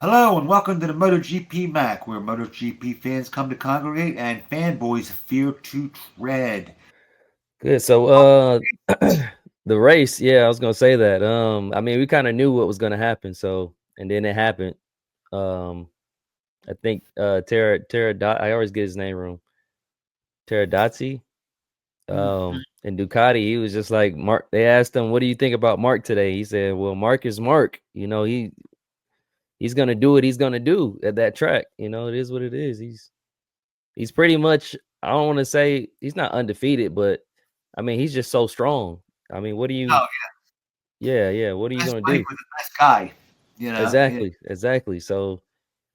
Hello and welcome to the MotoGP Mac, where MotoGP fans come to congregate and fanboys fear to tread. Good. So the race, yeah, I was gonna say that. I mean we kind of knew what was gonna happen, so and then it happened. Um I think I always get his name wrong. Teradazzi. And Ducati, he was just like Mark. They asked him, what do you think about Mark today? He said, well, Mark is Mark. He's gonna do what he's gonna do at that track. It is what it is. He's pretty much, I don't want to say he's not undefeated, but I mean he's just so strong. I mean, what do you Oh, Yeah. What are you best gonna bike do? with the best guy. You know, yeah, Exactly. So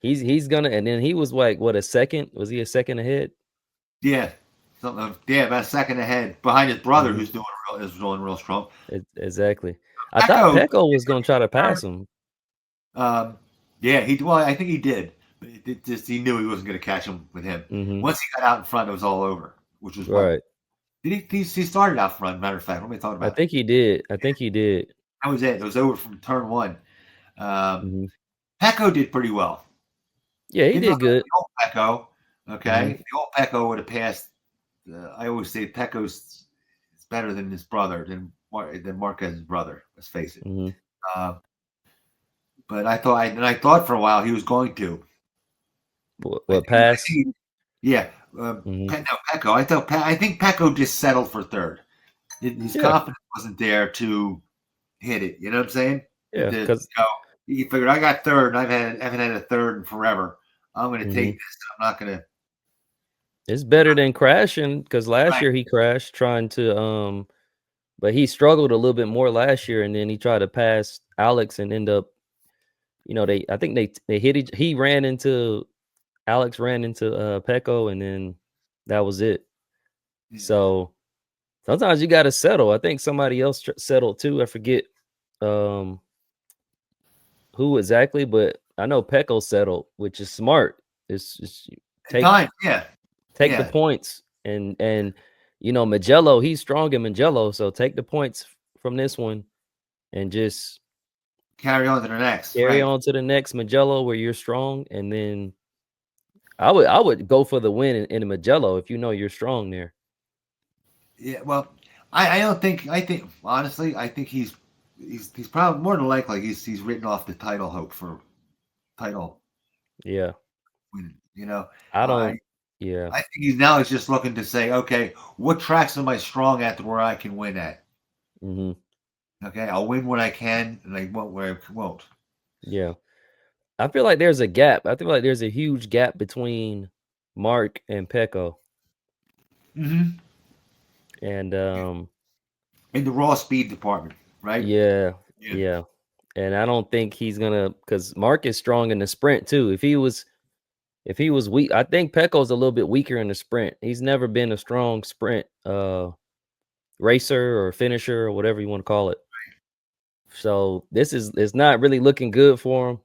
he's gonna, and then he was like, what, a second? Was he a second ahead? yeah, about a second ahead behind his brother, Hmm. who's doing real strong. Exactly. I thought Echo, Pecco was gonna try to pass him. um, yeah, I think he did, but he knew he wasn't going to catch him with him. Hmm. Once he got out in front, it was all over. Which was what Right. did he started out front? Matter of fact, let me thought I about it. think he did. I think he did. That was it. It was over from turn one. Um, Hmm. Pecco did pretty well. Yeah, he Give him did good. the old Pecco, Hmm. okay? The old Pecco would have passed. I always say Pecco's is better than his brother, than Marquez's brother. Let's face it. Hmm. Uh, but I thought for a while he was going to. What pass? Yeah, Hmm. No, Pecco. I think Pecco just settled for third. His Yeah, confidence wasn't there to hit it. You know what I'm saying? yeah. Because He figured I got third, and haven't had a third in forever. I'm going to take this. I'm not going to. it's better than crashing. Because last Right. year he crashed trying to but he struggled a little bit more last year, and then he tried to pass Alex and end up, I think they hit he ran into Alex, ran into Pecco, and then that was it. Yeah. So sometimes you got to settle. I think somebody else settled too. I forget um who exactly, but I know Pecco settled, which is smart. It's just At take times, yeah, take the yeah. points, and Magello, he's strong in Magello, so take the points from this one and just Carry on to the next. carry Right. on to the next Magello where you're strong, and then I would go for the win in Magello if you know you're strong there. Yeah. Well, I don't think. I think honestly, I think he's probably more than likely he's written off the title hope for title Yeah, winning. You know, I I don't. Yeah. I think he's just looking to say, okay, what tracks am I strong at where I can win at? Hmm. Okay, I'll win when I can, and I won't where I won't. Yeah. I feel like there's a gap. I feel like there's a huge gap between Mark and Pecco, Mm-hmm. and In the raw speed department, right? yeah, Yeah. yeah. And I don't think he's gonna, because Mark is strong in the sprint too. If he was weak, I think Pecco's a little bit weaker in the sprint. He's never been a strong sprint racer or finisher or whatever you want to call it. So this is it's not really looking good for him.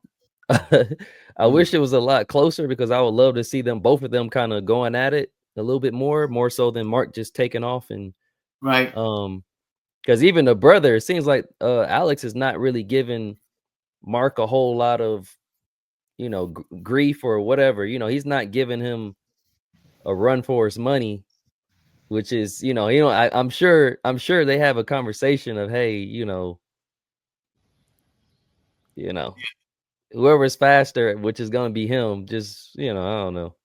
I Mm. wish it was a lot closer because I would love to see both of them kind of going at it a little bit more so than Mark just taking off. And Right. because even the brother, it seems like Alex is not really giving Mark a whole lot of grief or whatever. He's not giving him a run for his money, which is I'm sure they have a conversation of, hey, you know whoever's faster, which is gonna be him. Just I don't know.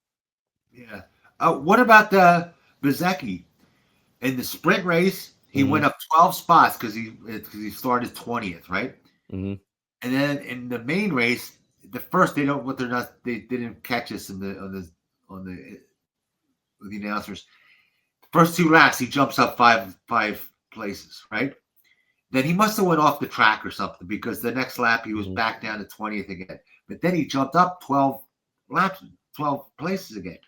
Yeah. What about the Bezecchi in the sprint race? He Hmm. went up 12 spots because he started 20th, right? Hmm. And then in the main race, the first they don't what they're not they didn't catch us in the on the with the announcers. First two laps, he jumps up five places, right? Then he must have went off the track or something because the next lap he was Hmm. back down to 20th again. But then he jumped up 12 laps, 12 places again.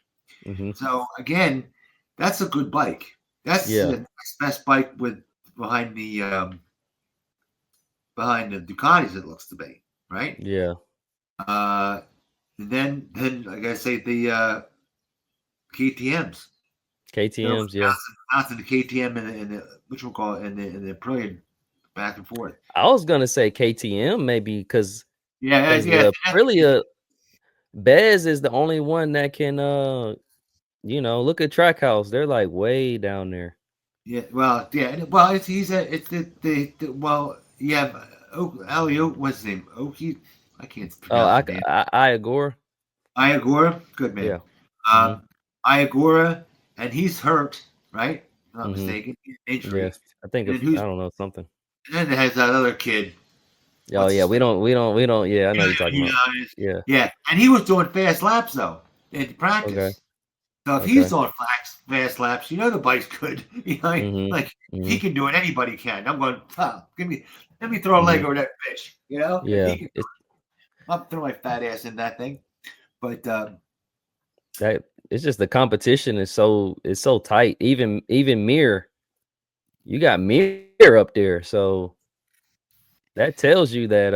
Hmm. So again, that's a good bike. That's Yeah. the next best bike with behind the Ducatis. It looks to be right. Yeah. Uh, then like I say, the KTM's. They're KTM's. Yeah. bouncing the KTM and the which we'll call it and the Aprilia back and forth. I was gonna say KTM maybe because Yeah, 'Cause, yeah. Aprilia, Bez is the only one that can, look at Trackhouse. They're like way down there. Yeah, well, yeah, well, he's a, it's the well, yeah, what's his name? Oki, I can't Oh, pronounce his name. Iagora? Iagora, good man. Yeah. Mhm. Iagora, and he's hurt, right? If I'm not Mhm. mistaken, injury. Yes. I think And if then who's I don't know something. and then it has that other kid. Oh, What's yeah, his we don't yeah, I know yeah, you're talking about. Yeah. yeah, and he was doing fast laps though in Okay. practice. So if he's Okay. doing fast laps, the bike's good. Mhm. Like if he Mhm. can do it, anybody can. I'm going, let me throw a leg Mhm. over that fish. If Yeah. he can, It's I'll throw my fat ass in that thing. But that it's just the competition is so tight. Even Mir, you got Mir up there. So that tells you that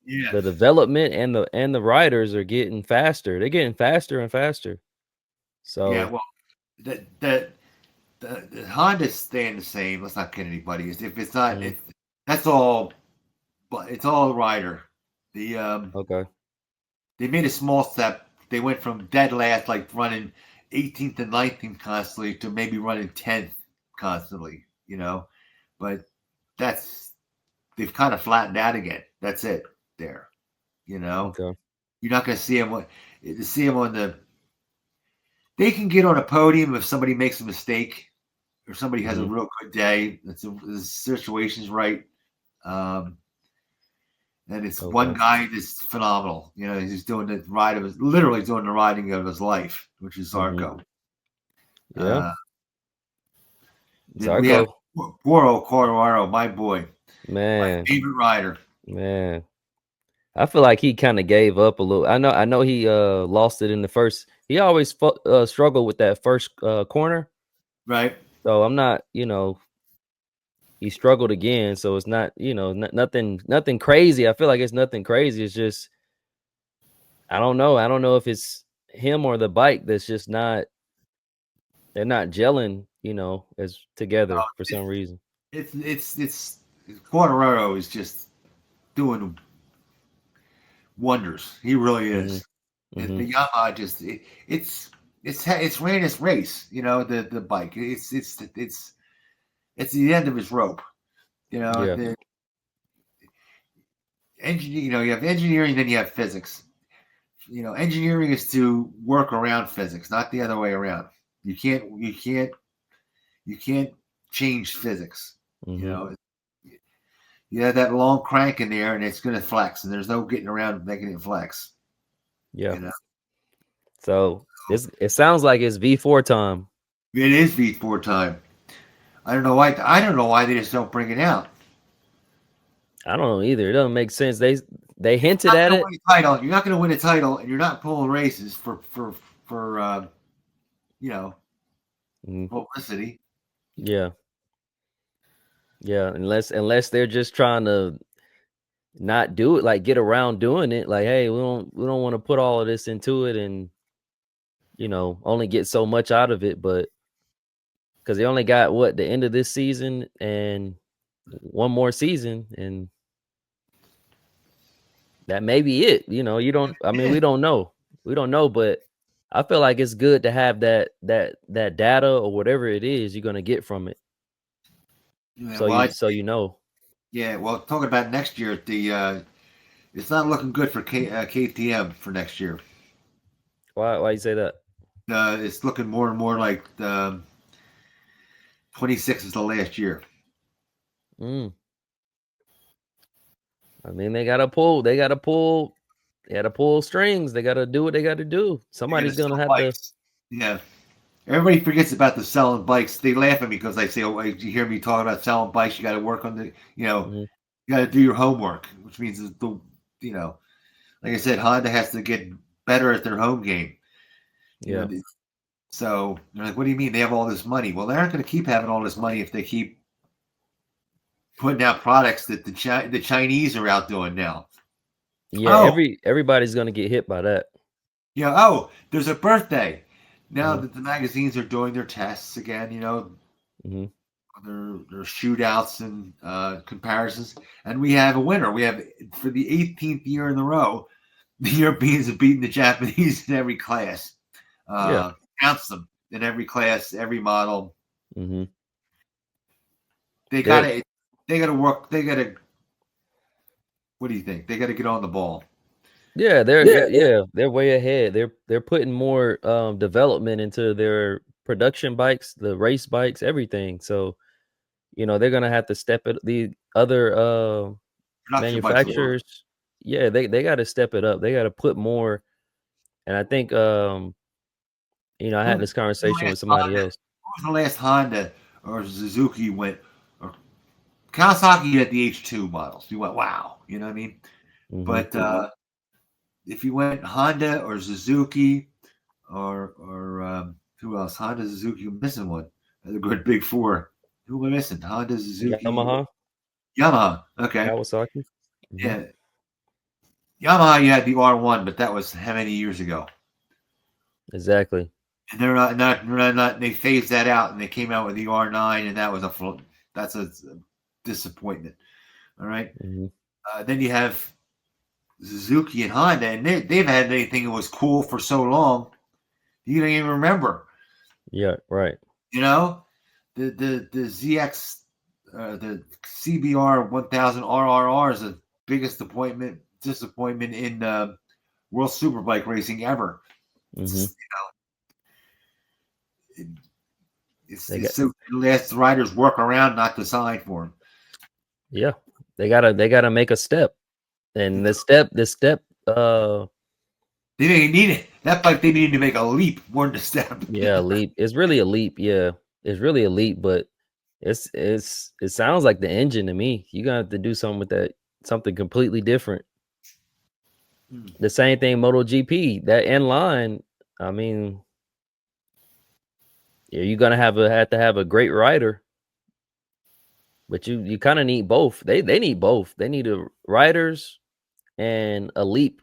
yeah, the development and the riders are getting faster. They're getting faster and faster. yeah. So Well, the Honda's staying the same. Let's not kid anybody. If it's not, mhm, that's all. But it's all rider. The okay. they made a small step. They went from dead last, like running 18th and 19th constantly, to maybe running 10th constantly. But that's they've kind of flattened out again. That's it. There. You know, Okay. you're not going to see them. To see them on the, they can get on a podium if somebody makes a mistake or somebody has a Mhm. real good day. The situation's right. Um, and it's one Okay. guy that's phenomenal. He's doing the ride of his, literally doing the riding of his life, which is Mhm. Zarco. Yeah. Uh, then we have Zarko, Goro Colorado, my boy, my man, favorite rider. man. I feel like he kind of gave up a little. I know he lost it in the first. He always struggled with that first corner. Right? So I'm not, he struggled again. So it's not, nothing crazy. I feel like it's nothing crazy. It's just I don't know. I don't know if it's him or the bike that's just not. They're not gelling, as together for It's some reason. it's Colorado is just doing wonders. He really Hmm. is. Hmm. The Yamaha just it's ran its race. The bike. It's the end of his rope. Yeah. The you have engineering, then you have physics. Engineering is to work around physics, not the other way around. You can't change physics. You Hmm. know, you have that long crank in there, and it's going to flex, and there's no getting around making it flex. Yeah. You know, So it sounds like it's V4 time. it is V4 time. I don't know why. I don't know why they just don't bring it out. I don't know either. It doesn't make sense. They If hinted you're not at going to it. win a title, you're not going to win a title, and you're not pulling races for you know Mhm. publicity. Yeah. Yeah. Unless they're just trying to not do it, like get around doing it. Like, hey, we don't want to put all of this into it and only get so much out of it, but because they only got the end of this season and one more season, and that may be it. You don't. I mean, Yeah. we don't know, but I feel like it's good to have that data or whatever it is you're gonna get from it, Yeah, so well, you know. yeah. Well, talking about next year, it's not looking good for KTM for next year. Why you say that? It's looking more and more like 26 is the last year. Mm. I mean, they gotta pull strings. They gotta do what they gotta do. They're going Somebody's to gonna sell have to. bikes. Yeah. Everybody forgets about the selling bikes. They laugh at me because I say, "Oh, you hear me talking about selling bikes? You got to work on Mhm. you got to do your homework," which means you know, like I said, Honda has to get better at their home game. You Yeah, know, so they're like, "What do you mean they have all this money?" Well, they aren't going to keep having all this money if they keep putting out products that the Chinese are out doing now. yeah. Oh, Everybody's gonna get hit by that. there's a birthday. Now Hmm. that the magazines are doing their tests again, Hmm. their shootouts and comparisons, and we have a winner. We have for the 18th year in a row, the Europeans have beaten the Japanese in every class. Counts them in every class, every model. Mm-hmm. They gotta work. They gotta. What do you think? They gotta get on the ball. Yeah, they're way ahead. They're putting more development into their production bikes, the race bikes, everything. So, they're gonna have to step it. The other Production manufacturers, they got to step it up. They got to put more. And I think I had this conversation with somebody else. Who was the last Honda or Suzuki went? Or Kawasaki had the H2 models. You went, wow. You know what I mean? Mm-hmm. But if you went Honda or Suzuki or who else? Honda, Suzuki, I'm missing one. The good big four. Who am I missing? Honda, Suzuki, Yamaha. Okay. Kawasaki. Mm-hmm. Yeah. Yamaha, you had the R1, but that was how many years ago? Exactly. And they're not. They phased that out, and they came out with the R9, and that's a disappointment. All right. Mm-hmm. Then you have Suzuki and Honda, and they've had anything that was cool for so long, you don't even remember. Yeah, right. The ZX, the CBR 1000 RRR is the biggest disappointment in World Superbike racing ever. Mm-hmm. It's so last riders work around, not design for them. Yeah, they gotta make a step, and the step. They didn't need it. That bike they needed to make a leap more than a step. Yeah, a leap. It's really a leap. Yeah, it's really a leap, but it sounds like the engine to me. You're gonna have to do something with that, something completely different. The same thing, MotoGP, that inline. I mean, yeah, you're gonna have to have a great rider, but you kind of need both. They need both. They need riders and a leap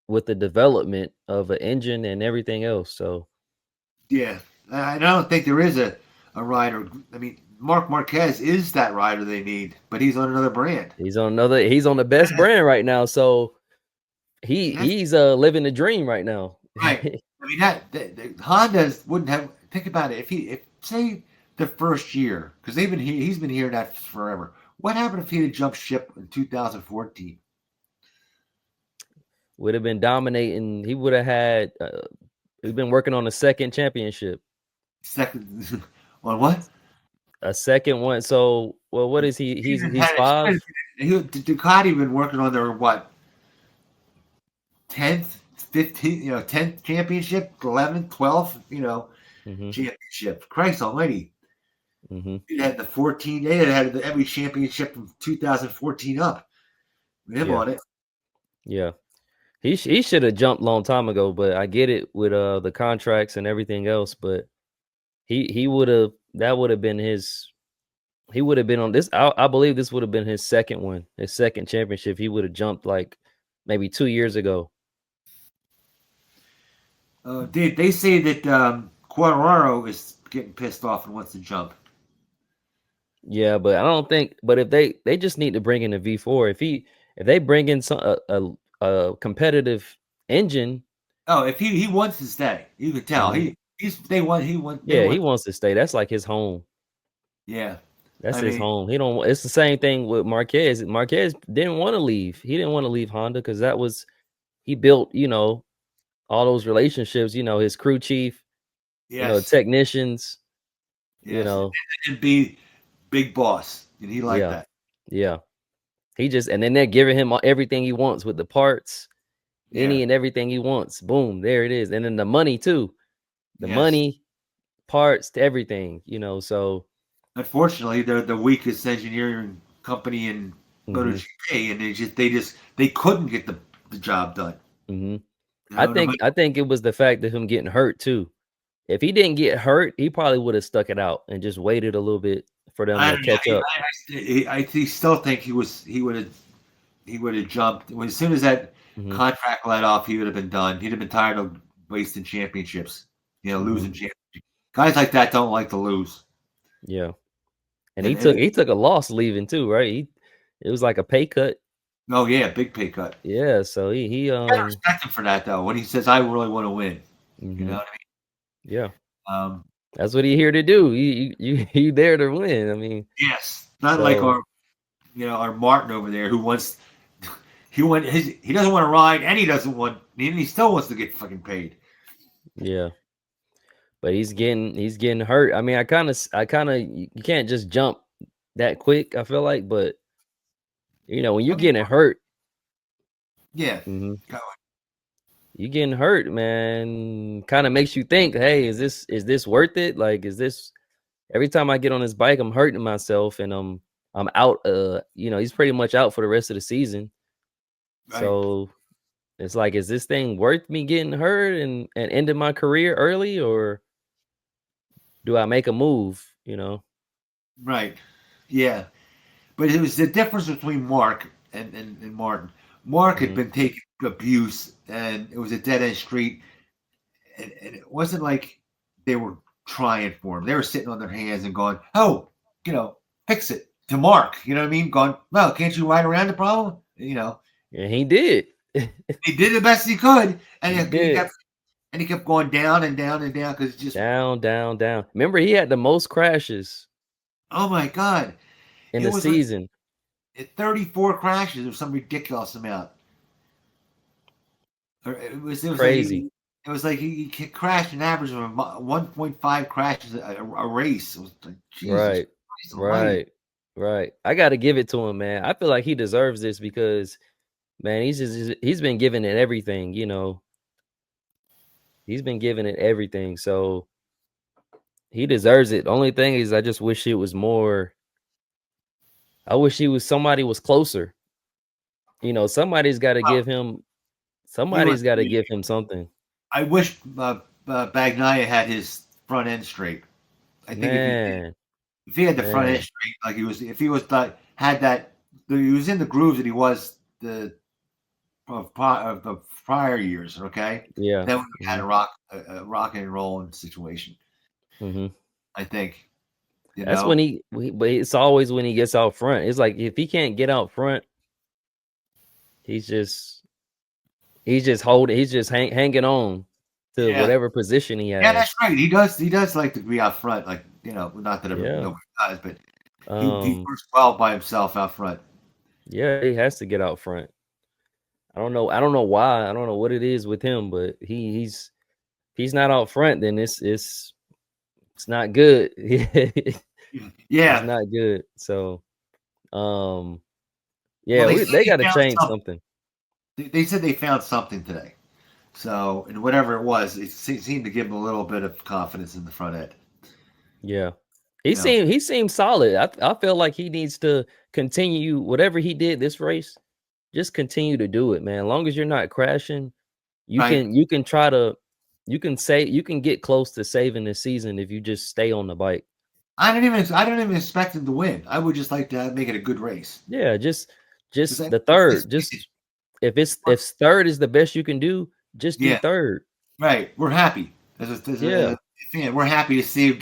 with the development of an engine and everything else. So, yeah, I don't think there is a rider. I mean, Marc Marquez is that rider they need, but he's on another brand. He's on the best brand right now. So he's living the dream right now. Right. I mean the Hondas wouldn't have. Think about it. If say the first year, because he's been hearing that forever. What happened if he had jumped ship in 2014? Would have been dominating. He would have had. He's been working on a second championship. Second on what? A second one. So, well, what is he? He's 5. Ducati been working on their what? 10th, 15th, 10th championship, 11th, 12th, championship. Christ almighty. Mm-hmm. They had the 14. They had every championship from 2014 up. Him on it. Yeah. He should have jumped a long time ago, but I get it with the contracts and everything else. But he would have. That would have been his. He would have been on this. I believe this would have been his second one, his second championship. He would have jumped like maybe 2 years ago. They say that Quartararo is getting pissed off and wants to jump. Yeah, but I don't think. But if they just need to bring in a V4. If they bring in a competitive engine. Oh, if he wants to stay, you can tell. Mm-hmm. He wants to stay. That's like his home. Yeah. That's his home. He don't. It's the same thing with Marquez. Marquez didn't want to leave. He didn't want to leave Honda because he built, all those relationships. His crew chief, technicians. Yes. And be big boss, and he liked that. Yeah. And then they're giving him everything he wants with the parts, any and everything he wants. Boom, there it is. And then the money too, money, parts, to everything. So. Unfortunately, they're the weakest engineering company in MotoGP, and they couldn't get the job done. Mm-hmm. I think it was the fact of him getting hurt too. If he didn't get hurt, he probably would have stuck it out and just waited a little bit for them to catch up. I still think he would have jumped as soon as that contract let off. He would have been done. He'd have been tired of wasting championships, losing championships. Guys like that don't like to lose. Yeah. And he took a loss leaving too, right? It was like a pay cut. Oh yeah, big pay cut. Yeah, so he I gotta respect him for that though. When he says, "I really want to win," you know what yeah, I mean? that's what he here to do. You there to win. I mean, Yes, not like our Martin over there who wants he doesn't want to ride and he still wants to get fucking paid. Yeah, but he's getting hurt. I mean, I kind of you can't just jump that quick. I feel like, but when you're getting hurt, Yeah, you getting hurt, man. Kind of makes you think, hey, is this worth it? Like, is this every time I get on this bike, I'm hurting myself, and I'm out. He's pretty much out for the rest of the season. Right. So it's like, is this thing worth me getting hurt and ending my career early, or do I make a move? Right. Yeah. But it was the difference between Mark and Martin. Mark had been taking abuse, and it was a dead end street, and it wasn't like they were trying for him. They were sitting on their hands and going, "Oh, fix it." To Mark, you know what I mean? Going, "Well, can't you ride around the problem?" And he did. He did the best he could, and he kept going down and down and down because just down. Remember, he had the most crashes. Oh my God! In the season, 34 crashes or some ridiculous amount. It was crazy. It was like he crashed an average of 1.5 crashes a race. It was like, Jesus Right. I got to give it to him, man. I feel like he deserves this because, man, he's been giving it everything. He's been giving it everything, so he deserves it. The only thing is, I just wish it was more. I wish somebody was closer. Somebody's got to give him. Somebody's got to give him something. I wish Bagnaia had his front end straight. I think if he had the front end straight, like he was in the grooves that he was the prior years. Okay, yeah, then we had a rock and roll situation. I think. That's when but it's always when he gets out front. It's like if he can't get out front, he's just holding. He's just hanging on to whatever position he has. Yeah, that's right. He does like to be out front. Like not that nobody does, but he works well by himself out front. Yeah, he has to get out front. I don't know why. I don't know what it is with him, but he's if he's not out front, then it's not good. Yeah, it's not good. So, they got to change something. They said they found something today. So, and whatever it was, it seemed to give him a little bit of confidence in the front end. Yeah, he seemed solid. I feel like he needs to continue whatever he did this race. Just continue to do it, man. As long as you're not crashing, you can try to you can get close to saving the season if you just stay on the bike. I don't even expect him to win. I would just like to make it a good race. Yeah, just the third. If third is the best you can do, just do third. Right. We're happy as a fan. We're happy to see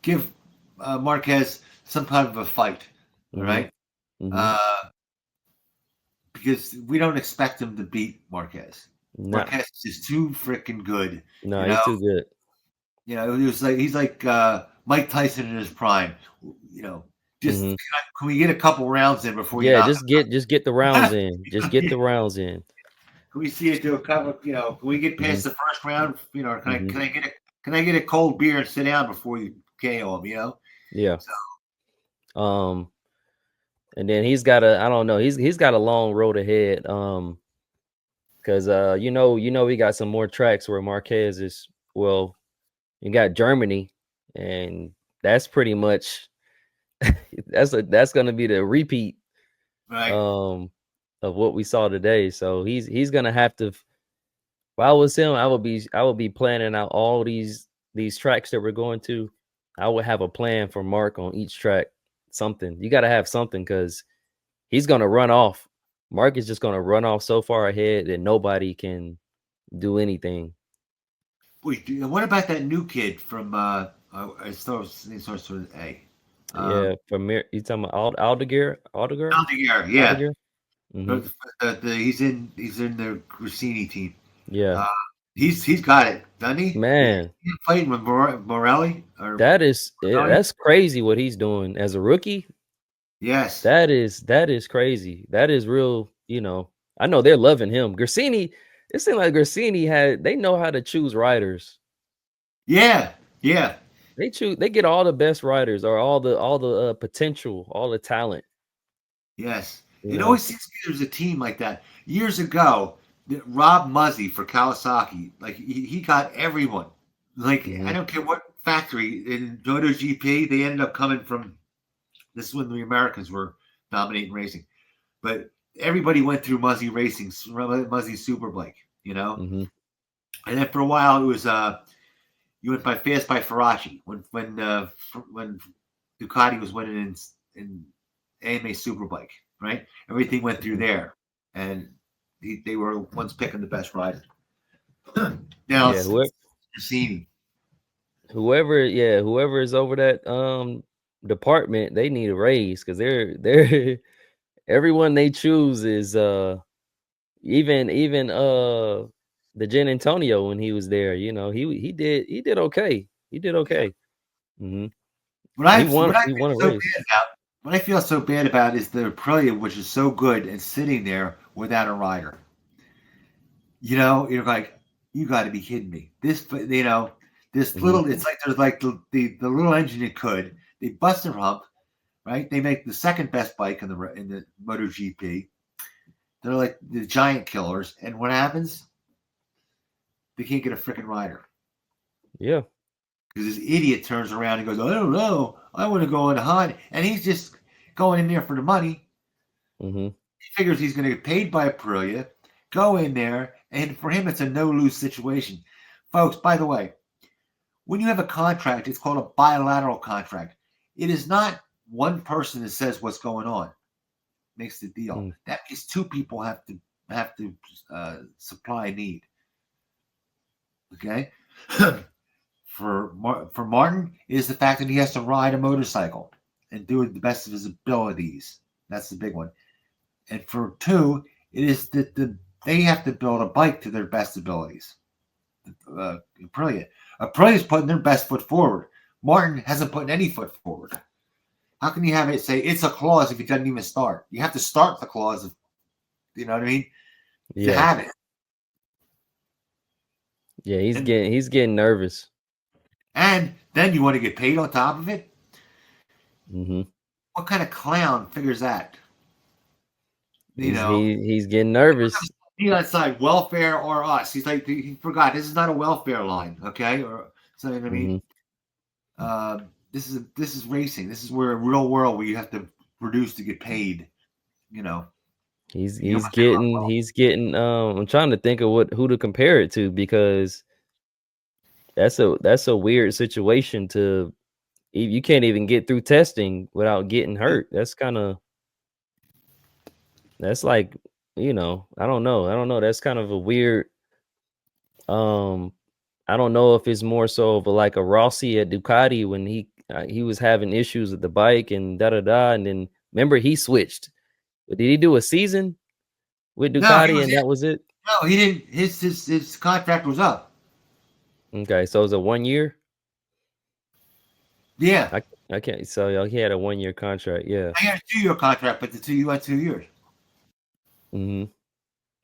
give Marquez some kind of a fight. All right. Because we don't expect him to beat Marquez. No. Marquez is too freaking good. No, he's too good. He's like Mike Tyson in his prime. Just can we get a couple rounds in before you? Yeah, just get the rounds in. Just get the rounds in. Can we see it do a couple? Can we get past the first round? Can I get a cold beer and sit down before you KO him? Yeah. So, and then he's got I don't know. He's got a long road ahead. Because we got some more tracks where Marquez is. Well, you got Germany, and that's pretty much that's going to be the repeat, right? Of what we saw today. So he's going to have to. If I was him, I would be planning out all these tracks that we're going to. I would have a plan for Mark on each track. Something you got to have something because he's going to run off. Mark is just going to run off so far ahead that nobody can do anything. Wait, what about that new kid from? It starts with A. Yeah, you talking about Aldegar? Aldeguer, yeah. Aldegar? Mm-hmm. He's in the Grassini team. Yeah. He's got it, doesn't he? Man, He's fighting with Morelli or Morelli? that's crazy what he's doing as a rookie. Yes. That is crazy. That is real, I know they're loving him. Grassini, it seems like Grassini they know how to choose riders. Yeah. Yeah. They get all the best riders or all the potential, all the talent. Yes. It always seems like there's a team like that. Years ago, Rob Muzzy for Kawasaki, like he got everyone. Like I don't care what factory in MotoGP, they ended up coming from. This is when the Americans were dominating racing, but everybody went through Muzzy Racing, Muzzy Superbike, Mm-hmm. And then for a while it was you went by fast by Faraci when Ducati was winning in AMA Superbike, right? Everything went through there, and they were ones picking the best rider. Now it's Cassini. Whoever is over that department, they need a raise because they're everyone they choose is even the Gian Antonio when he was there, he did okay. He did okay. Mm-hmm. What I feel so bad about is the Aprilia, which is so good and sitting there without a rider. You're like, you got to be kidding me. This little, it's like there's like the little engine it could. They bust their hump, right? They make the second best bike in the MotoGP. They're like the giant killers, and what happens? They can't get a freaking rider. Yeah. Because this idiot turns around and goes, I don't know. I want to go on Honda. And he's just going in there for the money. Mm-hmm. He figures he's going to get paid by Aprilia, go in there, and for him, it's a no-lose situation. Folks, by the way, when you have a contract, it's called a bilateral contract. It is not one person that says what's going on. Makes the deal. Mm. That means two people have to supply a need. Okay? For Martin, it is the fact that he has to ride a motorcycle and do it the best of his abilities. That's the big one. And for two, it is that they have to build a bike to their best abilities. Aprilia's putting their best foot forward. Martin hasn't put any foot forward. How can you have it say it's a clause if he doesn't even start? You have to start the clause, you know what I mean? Yeah. To have it. Yeah, he's getting nervous. And then you want to get paid on top of it? Mm-hmm. What kind of clown figures that? He's getting nervous. He outside welfare or us. He's like, he forgot this is not a welfare line, okay? Or so you know what I mean? This is racing. This is where a real world where you have to produce to get paid. He's getting. I'm trying to think of who to compare it to because that's a weird situation to. You can't even get through testing without getting hurt. That's like, I don't know. That's kind of a weird. I don't know if it's more so of like a Rossi at Ducati when he was having issues with the bike and and then remember he switched. But did he do a season with Ducati and that was it? No, he didn't. His contract was up. Okay, so it was a 1 year. Yeah, I can't. So he had a 1 year contract. Yeah, I had a 2 year contract, but you had 2 years. Mm-hmm.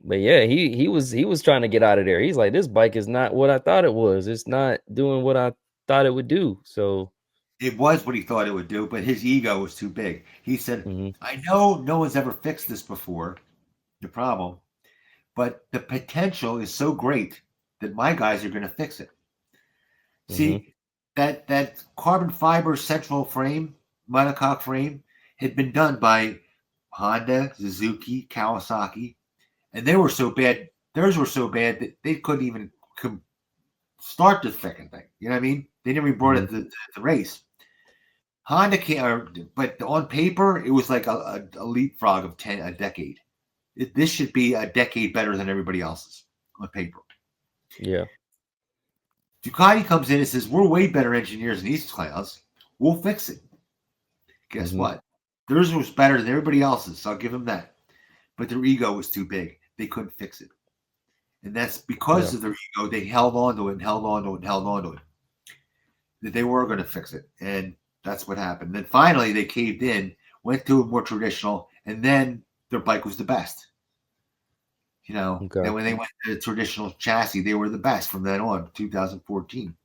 But yeah, he was trying to get out of there. He's like, this bike is not what I thought it was. It's not doing what I thought it would do. So it was what he thought it would do, but his ego was too big. He said, I know no one's ever fixed this before, the problem, but the potential is so great that my guys are going to fix it. See, that carbon fiber central frame, monocoque frame, had been done by Honda, Suzuki, Kawasaki, and they were so bad. Theirs were so bad that they couldn't even start the freaking thing. You know what I mean? They never brought it to the race. Honda can't, but on paper, it was like a leapfrog of a decade. This should be a decade better than everybody else's on paper. Yeah. Ducati comes in and says, we're way better engineers than these clowns. We'll fix it. Guess what? Theirs was better than everybody else's, so I'll give them that. But their ego was too big. They couldn't fix it. And that's because of their ego, they held on to it and held on to it and held on to it. That they were going to fix it. And that's what happened. And then finally they caved in, went to a more traditional, and then their bike was the best. You know, and when they went to the traditional chassis, they were the best from then on, 2014.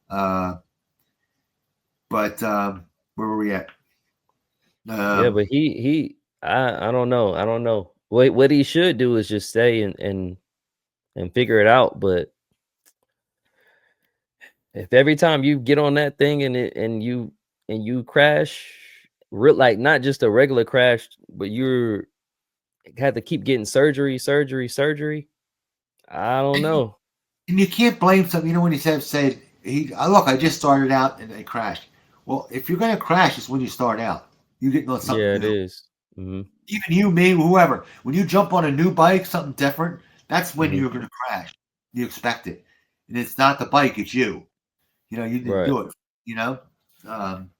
But where were we at? Yeah, but I don't know. What he should do is just stay and figure it out. But if every time you get on that thing and you crash, like not just a regular crash, but you had to keep getting surgery. I don't know. And you can't blame something. You know, when he said look, I just started out and I crashed. Well, if you're going to crash, it's when you start out. You get on something. Yeah, it new. is. Mm-hmm. Even you, me, whoever. When you jump on a new bike, something different, that's when you're going to crash. You expect it. And it's not the bike, it's you. You know, you didn't do it. You know? I'm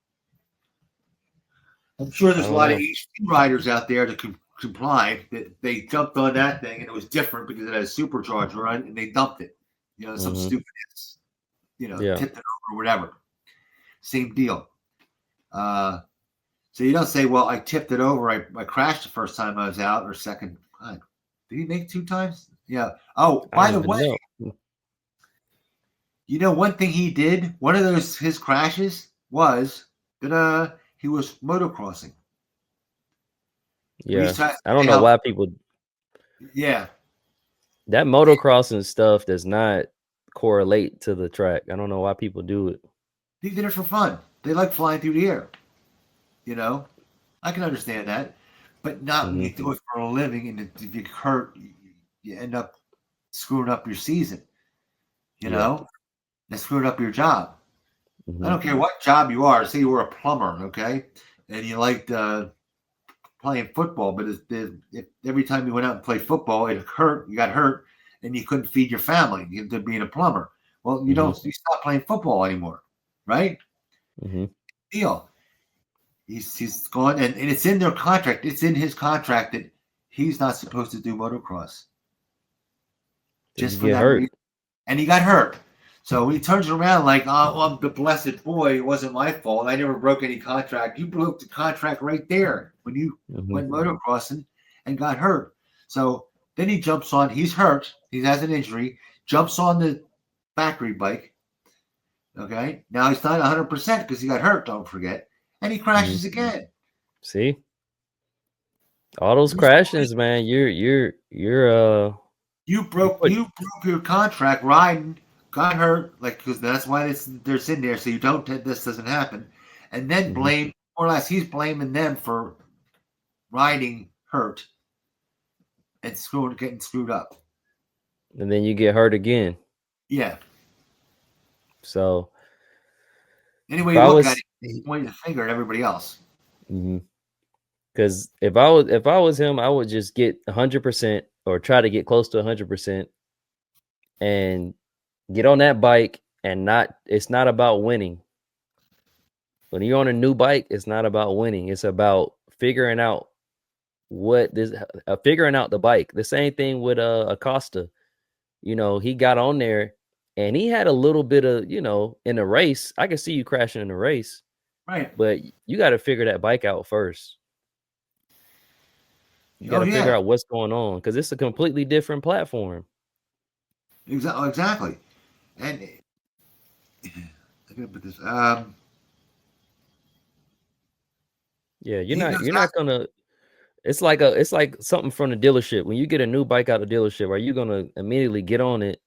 sure there's a lot of HT riders out there that complied that they jumped on that thing and it was different because it had a supercharger on it and they dumped it. You know, some stupidness. You know, tipped it over or whatever. Same deal. So you don't say, well, I tipped it over. I crashed the first time I was out or second. God, did he make 2 times? Yeah. Oh, by the way, you know, one thing he did, one of his crashes was that he was motocrossing. Yeah. I don't know why people. Yeah. That motocrossing stuff does not correlate to the track. I don't know why people do it. They did it for fun. They like flying through the air. You know, I can understand that, but not when you do it for a living. And if you hurt, you end up screwing up your season. You know, and screwing up your job. I don't care what job you are. Say you were a plumber, okay, and you liked playing football, but if every time you went out and played football, it hurt. You got hurt, and you couldn't feed your family. You ended up being a plumber. Well, you don't. You stop playing football anymore, right? Deal. He's gone, and it's in their contract. It's in his contract that he's not supposed to do motocross. Just for that reason. And he got hurt. So he turns around like, oh, I'm the blessed boy. It wasn't my fault. I never broke any contract. You broke the contract right there when you went motocrossing and got hurt. So then he jumps on. He's hurt. He has an injury. Jumps on the factory bike. Okay. Now he's not 100% because he got hurt. Don't forget. And he crashes again. See, all those crashes, man. You broke your contract riding, got hurt, like because that's why they're sitting there, so you don't. This doesn't happen, and then blame more or less. He's blaming them for riding hurt and getting screwed up, and then you get hurt again. Yeah. So anyway, you look at it. He's pointing the finger at everybody else. Because if I was him, I would just get 100% or try to get close to 100% and get on that bike and it's not about winning. When you're on a new bike, it's not about winning. It's about figuring out figuring out the bike. The same thing with Acosta. You know, he got on there and he had a little bit of, you know, in a race. I can see you crashing in a race. Right. But you got to figure that bike out first. You got to figure out what's going on because it's a completely different platform. Exactly. And I'm gonna put this. Yeah, you're not gonna. It's like something from the dealership. When you get a new bike out of the dealership, are you gonna immediately get on it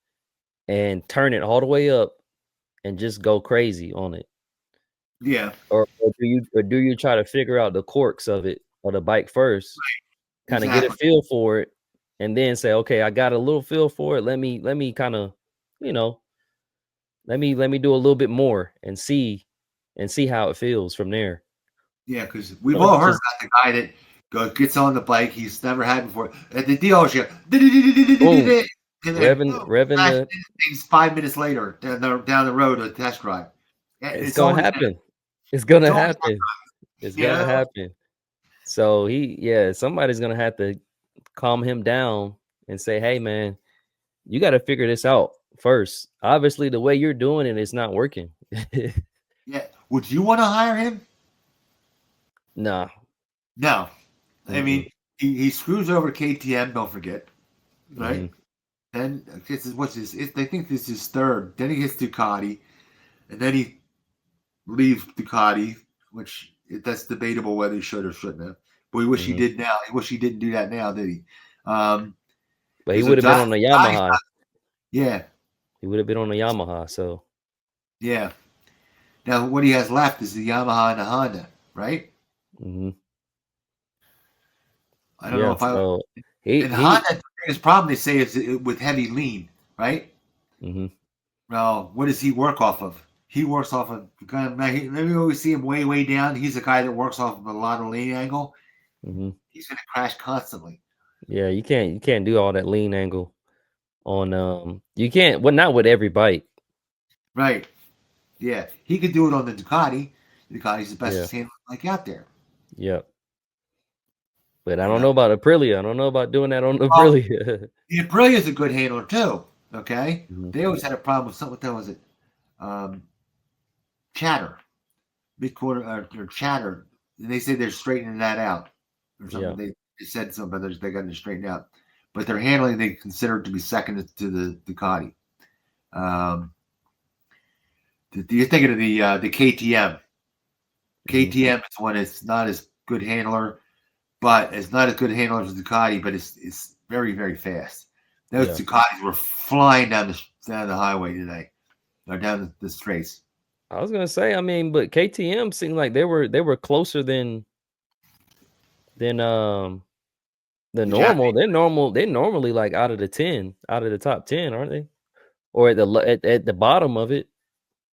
and turn it all the way up and just go crazy on it? Yeah. Or do you try to figure out the quirks of it or the bike first, kind of get a feel for it, and then say, okay, I got a little feel for it. Let me kind of, you know, let me do a little bit more and see how it feels from there. Yeah, because we've all heard about the guy that gets on the bike he's never had before at the dealership. Revving things 5 minutes later down the road to test drive. It's gonna happen. It's gonna happen. It's You gonna know? happen. So somebody's gonna have to calm him down and say, "Hey, man, you got to figure this out first. Obviously, the way you're doing it is not working." Yeah. Would you want to hire him? Nah. No. I Mm-mm. mean, he screws over KTM. Don't forget, right? Mm-hmm. Then this is what's his. I think this is third. Then he gets Ducati, and then he leaves Ducati, which that's debatable whether he should or shouldn't have. But we wish he Mm-hmm. did now. He wish he didn't do that now, did he? Um, But he because would have been on the Ducati's Yamaha. not, yeah, He would have been on the Yamaha. So yeah. Now what he has left is the Yamaha and the Honda, right? mm-hmm. I don't know Yeah. if I. So he And he. Honda, the biggest problem they say is with heavy lean, right? Mm-hmm. Well, what does he work off of? He works off of kind of. We always see him way down. He's a guy that works off of a lot of lean angle. Mm-hmm. He's going to crash constantly. Yeah, you can't do all that lean angle on you can't not with every bike. Right. Yeah. He could do it on the Ducati. The Ducati's the Yeah. best handler like out there. Yep. But I You don't know? know about Aprilia. I don't know about doing that on the Well, Aprilia. the Aprilia's a good handler too. Okay. Mm-hmm. They always had a problem with something. What was it? Um, chatter. Mid quarter or chatter. And they say they're straightening that out or something. Yeah. They said something, but they got it straightened out. But their handling they consider to be second to the Ducati. You're thinking of the KTM. KTM is one that's not as good handler, but it's not as good handler as Ducati, but it's very fast. Those Yeah. Ducatis were flying down the highway today, or down the straights. I was gonna say, I mean, but KTM seemed like they were closer than the The normal. Japanese. They're normally like out of the top 10, aren't they? Or at the bottom of it.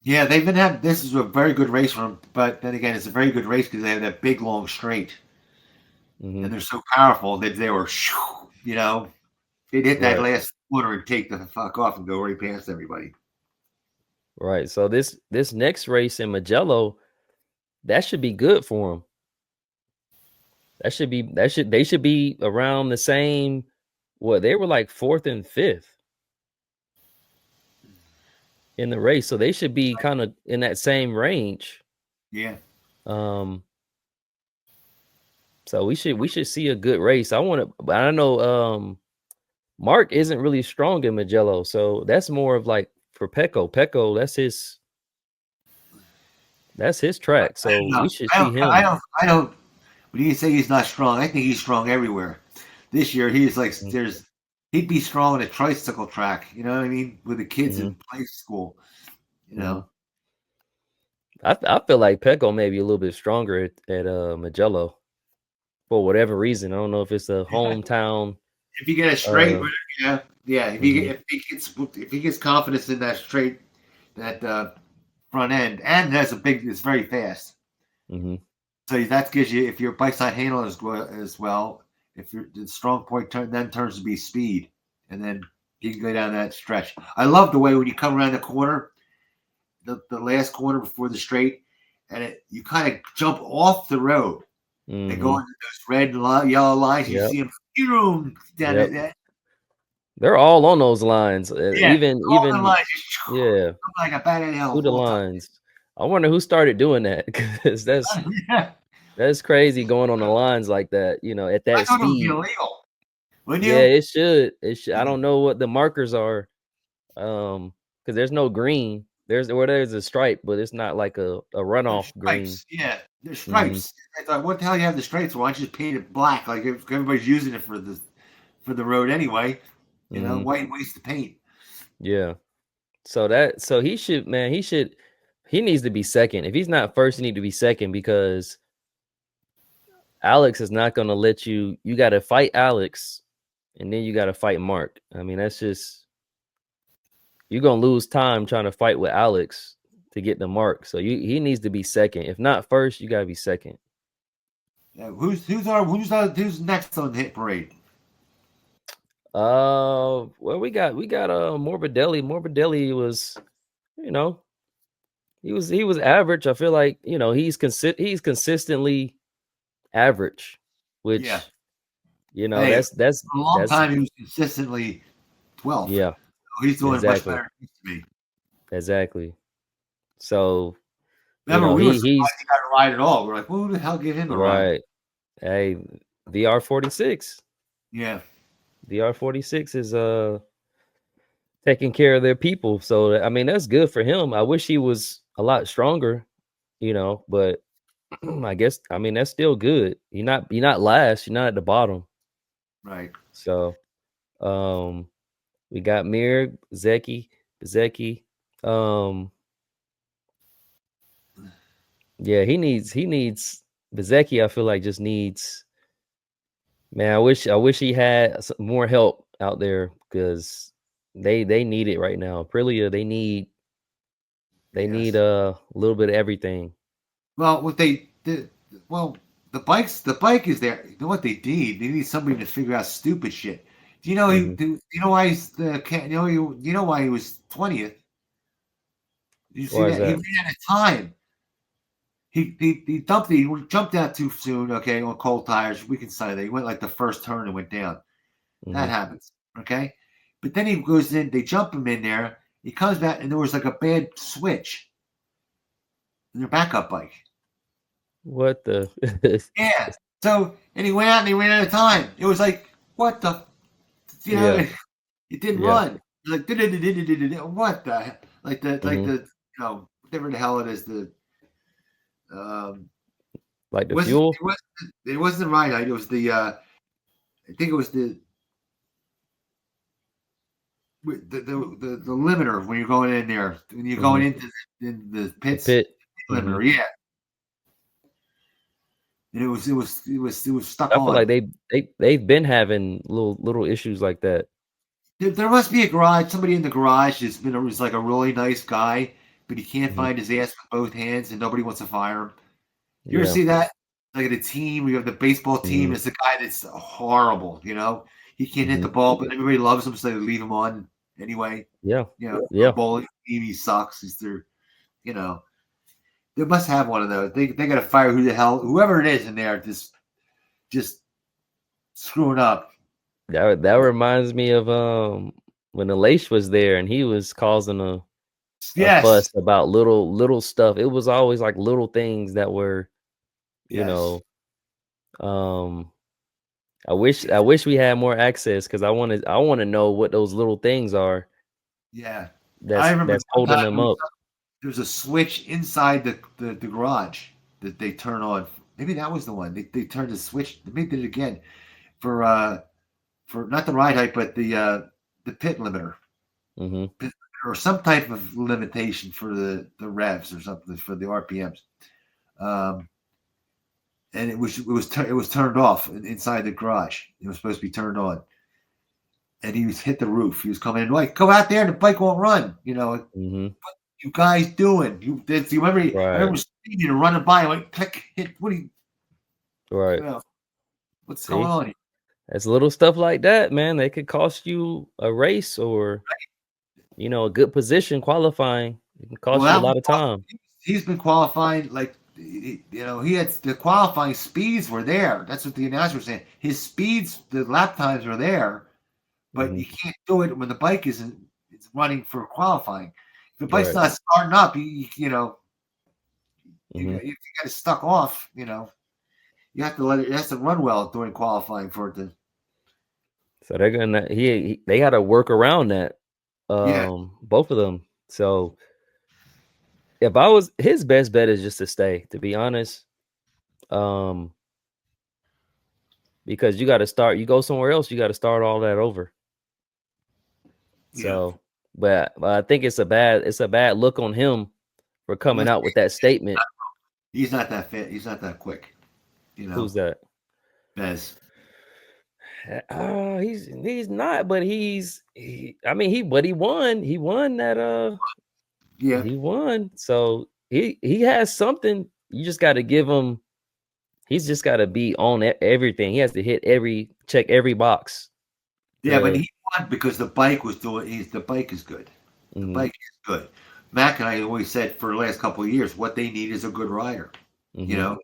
Yeah, they've been having. This is a very good race for them, but then again, it's a very good race because they have that big long straight, Mm-hmm. and they're so powerful that they were, you know, they'd hit that Right. last corner and take the fuck off and go right past everybody. Right. So this next race in Mugello, that should be good for them. They should be around the same. What they were like fourth and fifth in the race, so they should be kind of in that same range. Yeah. So we should see a good race. I know Mark isn't really strong in Mugello, so that's more of like for Pecco. Pecco, that's his track. So we should see him. I don't. When you say he's not strong, I think he's strong everywhere. This year, he's like Mhm. he'd be strong on a tricycle track. You know what I mean? With the kids Mhm. in play school. You Mhm. know. I feel like Pecco may be a little bit stronger at Mugello for whatever reason. I don't know if it's a hometown. If you get a straight, Uh, yeah. mhm. If he gets confidence in that straight, that front end, and it's very fast. Mhm. So that gives you, if your bike's not handling as well, if the strong point then turns to be speed, and then you can go down that stretch. I love the way when you come around the corner, the last corner before the straight, and you kind of jump off the road and go Mhm. into those red and yellow lines. You Yep. see them down Yep. that. They're all on those lines. Yeah, all the Even lines, yeah, like a bat out of hell through the full time. lines. I wonder who started doing that because Yeah, that's crazy going on the lines like that. At I that thought it would be speed. illegal. Wouldn't Yeah, you? it should. It should. I don't know what the markers are. Because there's no green. There's a stripe, but it's not like a There's runoff green. stripes. Yeah, there's Hmm. stripes. I thought, what the hell you have the stripes? Why don't you just paint it black? Like if everybody's using it for the road anyway. Hmm. Why waste the paint? Yeah. So he should, man. He needs to be second. If he's not first, he need to be second because Alex is not going to let you. You got to fight Alex, and then you got to fight Mark. I mean, that's just you're gonna lose time trying to fight with Alex to get the Mark. So he needs to be second. If not first, you got to be second. Yeah, who's next on the hit parade? Well, we got Morbidelli. Morbidelli was, you know, He was average. I feel like, he's consistently average, Yeah. which, Hey, for a long that's time he was consistently 12th. yeah, He's doing much exactly. better than he used to be. Exactly. So, Remember, we were surprised he's he got a ride at all. We're like, well, who the hell gave him a ride? right. Hey, VR46. Yeah. VR46 is taking care of their people. So I mean, that's good for him. I wish he was a lot stronger, but I mean that's still good. You're not last, you're not at the bottom. Right. So we got Mir, Zeki. Yeah, he needs Bezeki, I feel like just needs, man, I wish he had some more help out there because they need it right now. Aprilia, they need Yes. a little bit of everything. Well, what they did, well, the bike is there. You know what they need? They need somebody to figure out stupid shit. Do you know Mhm. you know why he's the you know why he was 20th? Did you see Why is that? He that? ran out of time. He jumped out too soon, okay, on cold tires. We can say that. He went like the first turn and went down. That Mhm. happens. Okay. But then he goes in, they jump him in there, he comes back and there was like a bad switch in their backup bike. What the? Yeah. So, and he went out and he ran out of time. It was like, what the, Yeah. it didn't Yeah. run. Like, what the, Mhm. whatever the hell it is, um, Like the wasn't, fuel? it wasn't the ride height. It was I think it was the limiter when you're going in there, when you're going Mhm. into the The pits, pit. Mhm. limiter, yeah. And it was stuck I feel like on. they've been having little issues like that. There must be a garage. Somebody in the garage is like a really nice guy, but he can't Mhm. find his ass with both hands, and nobody wants to fire him. You ever Yeah. see that? Like at a team, we have the baseball team. Mhm. It's the guy that's horrible. He can't hit the Mhm. ball, but everybody loves him, so they leave him on anyway. Yeah. A Yeah. bowling team, he sucks. He's their, you know, they must have one of those. They got to fire whoever it is in there, just screwing up. That reminds me of when Elish was there and he was causing a fuss Yes, about little stuff. It was always like little things that were, you yes, know, um I wish we had more access because I want to know what those little things are yeah. I remember that's one holding time them up. there was a switch inside the garage that they turn on. Maybe that was the one. They turned the switch. They did it again for not the ride height, but the pit limiter. Mhm. Or some type of limitation for the revs or something for the RPMs. Um, and it was turned off inside the garage. It was supposed to be turned on, and he was hit the roof. He was coming in like, go out there, and the bike won't run. Mhm. You guys doing? You remember? I Right. remember speeding and running by. I went click hit. What are Right. what's going See? on here? That's little stuff like that, man. They could cost you a race or, a good position qualifying. It can Well, cost you a that lot of time. he's been qualifying like he had the qualifying speeds were there. That's what the announcer was saying. His speeds, the lap times are there, but you Mhm. can't do it when the bike isn't it's running for qualifying. If the bike's Right. not starting up, Mhm. you got it stuck off. You have to let it. It has to run well during qualifying for it to. So they're gonna they got to work around that. Yeah, Both of them. So if I was his best bet is just to stay, to be honest. Um, because you go somewhere else, you got to start all that over. yeah. So, but I think it's a bad look on him for coming Well, out with that statement. he's not that fit. He's not that quick. Who's that? Bez. He's not, but I mean, he won. He won that. Yeah, He won. So he has something. You just got to give him. He's just got to be on everything. He has to check every box. yeah, but To he won because the bike was doing. The bike is good. The mhm, bike is good. Mac and I always said for the last couple of years, what they need is a good rider. Mm-hmm.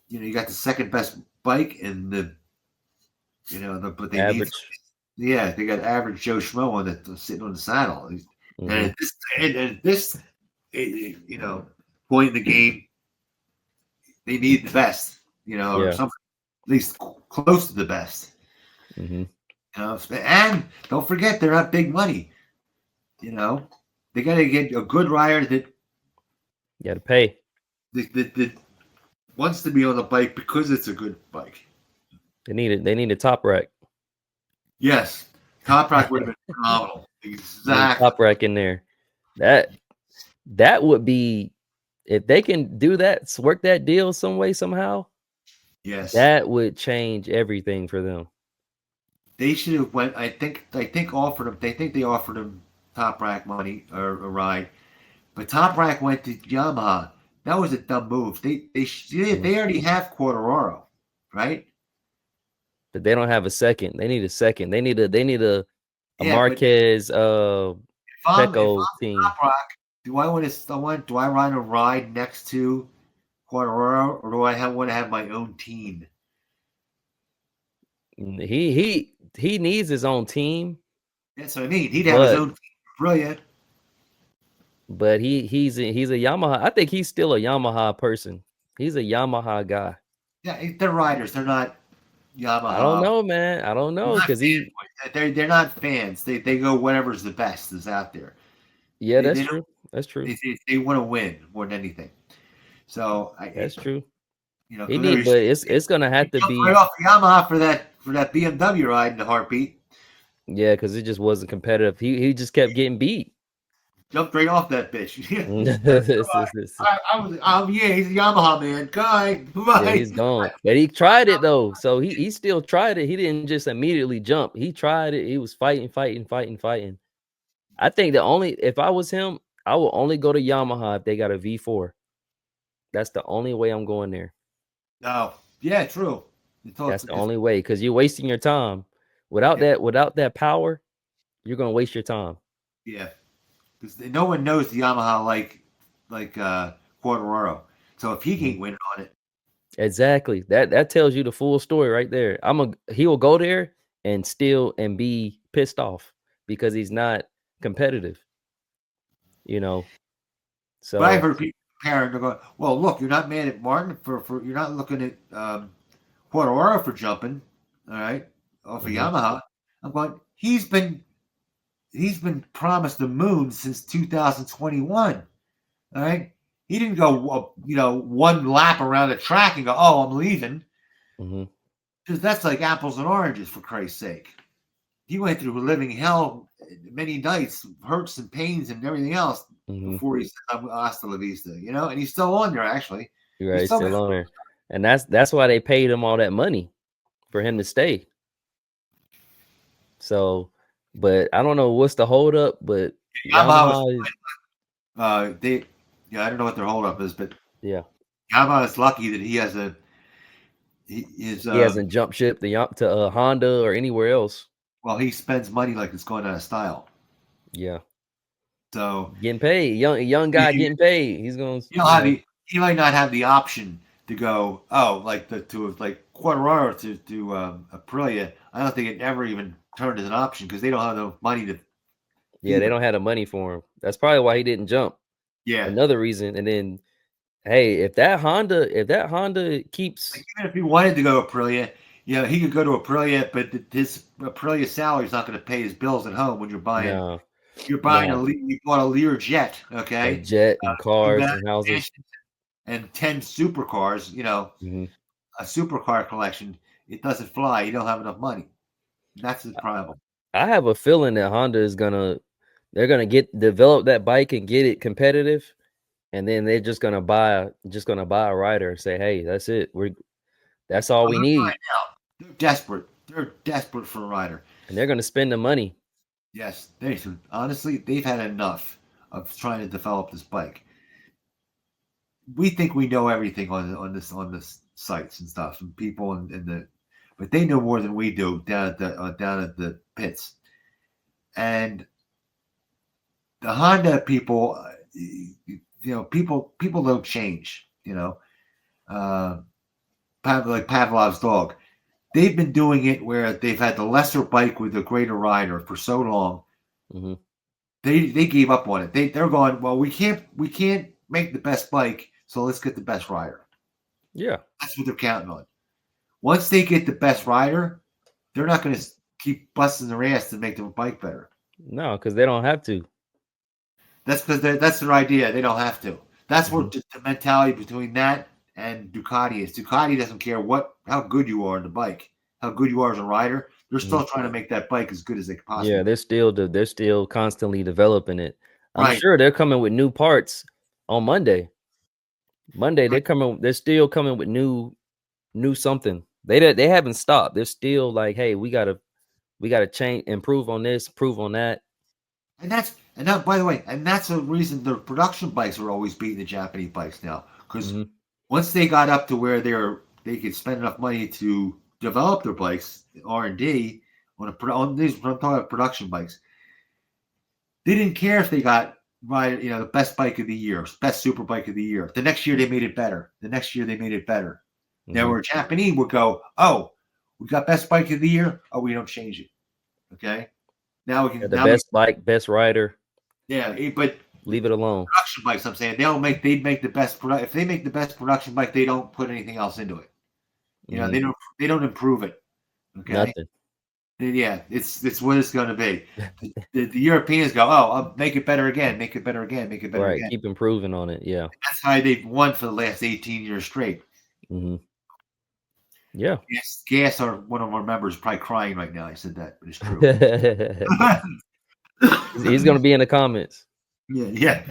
You got the second best bike and but they Average. they got average Joe Schmo on sitting on the saddle. Mm-hmm. And at this point in the game, they need the best, or something at least close to the best. Mm-hmm. And don't forget, they're not big money. They got to get a good rider that you got to pay. That wants to be on the bike because it's a good bike. They need a top rack. Yes, top rack would have been phenomenal. Exactly, top rack in there. That would be, if they can do that, work that deal some way somehow. Yes, that would change everything for them. They should have went. I think offered them. They think they offered them top rack money or a ride, but top rack went to Yamaha. That was a dumb move. They already have Quartararo, right? But they don't have a second. They need a second. They need a Marquez Pecco team. Top rack, do I want to ride next to Quartararo, or do I want to have my own team? He needs his own team. That's what I mean. He'd have his own team. Brilliant. But he's a Yamaha. I think he's still a Yamaha person. He's a Yamaha guy. Yeah, they're riders. They're not Yamaha. I don't know, man. I don't know because they're not fans. They go whatever's the best is out there. Yeah, that's true. That's true. They want to win more than anything. So that's true. But it's gonna have to be right off Yamaha for that BMW ride in the heartbeat. Yeah, because it just wasn't competitive. He just kept getting beat. Jumped right off that bitch. He's a Yamaha man. Guy, yeah, he's gone. But he tried it though, so he still tried it. He didn't just immediately jump. He tried it. He was fighting. I think if I was him, I will only go to Yamaha if they got a V4. That's the only way I'm going there. Oh, yeah, true. That's the only way, because you're wasting your time. Without that power, you're gonna waste your time. Yeah. Because no one knows the Yamaha like Quartararo. So if he can't win on it, exactly, that tells you the full story right there. He will go there and steal and be pissed off because he's not competitive. So. But I've heard people comparing. They're going, well, look, you're not mad at Martin for you're not looking at Quartararo for jumping, all right, off of Yamaha. I'm going. He's been promised the moon since 2021. All right. He didn't go, one lap around the track and go, oh, I'm leaving. Because that's like apples and oranges, for Christ's sake. He went through living hell many nights, hurts and pains and everything else before he said, I'm hasta la vista, and he's still on there, actually. Right, he's still on there. And that's why they paid him all that money for him to stay. So, but I don't know what's the holdup, but Yamaha I don't know what their holdup is, but yeah, Yamaha is lucky that he hasn't jumped ship to Honda or anywhere else. Well, he spends money like it's going out of style. Yeah. So getting paid, young guy getting paid. He's going. He might not have the option to go. Oh, like Quartararo to Aprilia. I don't think it ever even turned as an option because they don't have the money to. Yeah, they don't have the money for him. That's probably why he didn't jump. Yeah, another reason. And then, hey, if that Honda keeps, even if he wanted to go to Aprilia, he could go to Aprilia, but his Aprilia salary is not going to pay his bills at home when you're buying. No. You're buying you bought a Lear Jet, okay? A jet and cars and houses and 10 supercars. A supercar collection. It doesn't fly. You don't have enough money. That's the problem. I have a feeling that Honda is they're gonna develop that bike and get it competitive, and then they're just gonna buy a rider and say, hey, that's it. That's all we need. They're desperate. They're desperate for a rider, and they're gonna spend the money. Yes, honestly, they've had enough of trying to develop this bike. We think we know everything on this sites and stuff, and people but they know more than we do down at the pits. And the Honda people, people don't change. Like Pavlov's dog. They've been doing it where they've had the lesser bike with the greater rider for so long. Mm-hmm. They gave up on it. They're going, well, we can't make the best bike, so let's get the best rider. Yeah, that's what they're counting on. Once they get the best rider, they're not going to keep busting their ass to make the bike better. No, because they don't have to. That's because that's their idea. They don't have to. That's where the mentality between that and Ducati is. Ducati doesn't care how good you are on the bike, how good you are as a rider. They're still trying to make that bike as good as they can possibly. Yeah, they're still constantly developing it. I'm Right. sure they're coming with new parts on Monday. They're still coming with new something. They haven't stopped. They're still like, hey, we gotta change, improve on this, improve on that. And that, by the way, and that's the reason the production bikes are always beating the Japanese bikes now. Because once they got up to where they could spend enough money to develop their bikes, R&D on these, I'm talking about production bikes. They didn't care if they got the best bike of the year, best super bike of the year. The next year they made it better. Now where Japanese would go, oh, we got best bike of the year. Oh, we don't change it. Okay. Now we can best bike, best rider. Yeah, but leave it alone. Production bikes, I'm saying they'd make the best product. If they make the best production bike, they don't put anything else into it. They don't improve it. Okay. Nothing. Yeah, it's what it's going to be. The Europeans go, oh, I'll make it better again, make it better again, make it better again. Keep improving on it. Yeah. And that's how they've won for the last 18 years straight. Yeah. Gas, one of our members, is probably crying right now. I said that, but it's true. He's going to be in the comments. Yeah.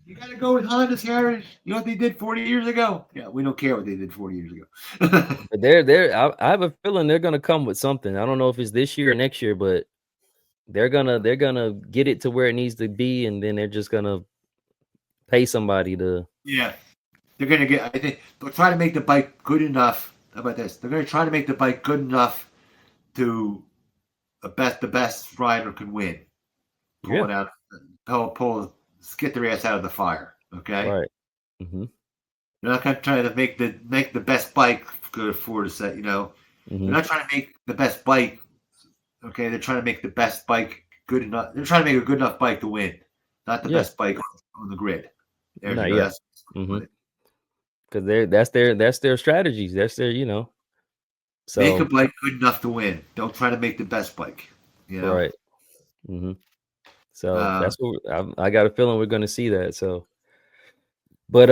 You got to go with Honda's heritage. You know what they did 40 years ago? Yeah, we don't care what they did 40 years ago. But I have a feeling they're going to come with something. I don't know if it's this year or next year, but they're gonna get it to where it needs to be, and then they're just gonna pay somebody to. Yeah, they're gonna get. I think they'll try to make the bike good enough. How about this? They're gonna try to make the bike good enough to the best rider can win. Pull it out. Get their ass out of the fire. Okay. Right. They're not gonna try to make the best bike good for the set. They're not trying to make the best bike. Okay, they're trying to make the best bike good enough. They're trying to make a good enough bike to win, not the best bike on the grid. Because that's their strategies. That's their So make a bike good enough to win. Don't try to make the best bike. Right. So that's what I got a feeling we're going to see that. So, but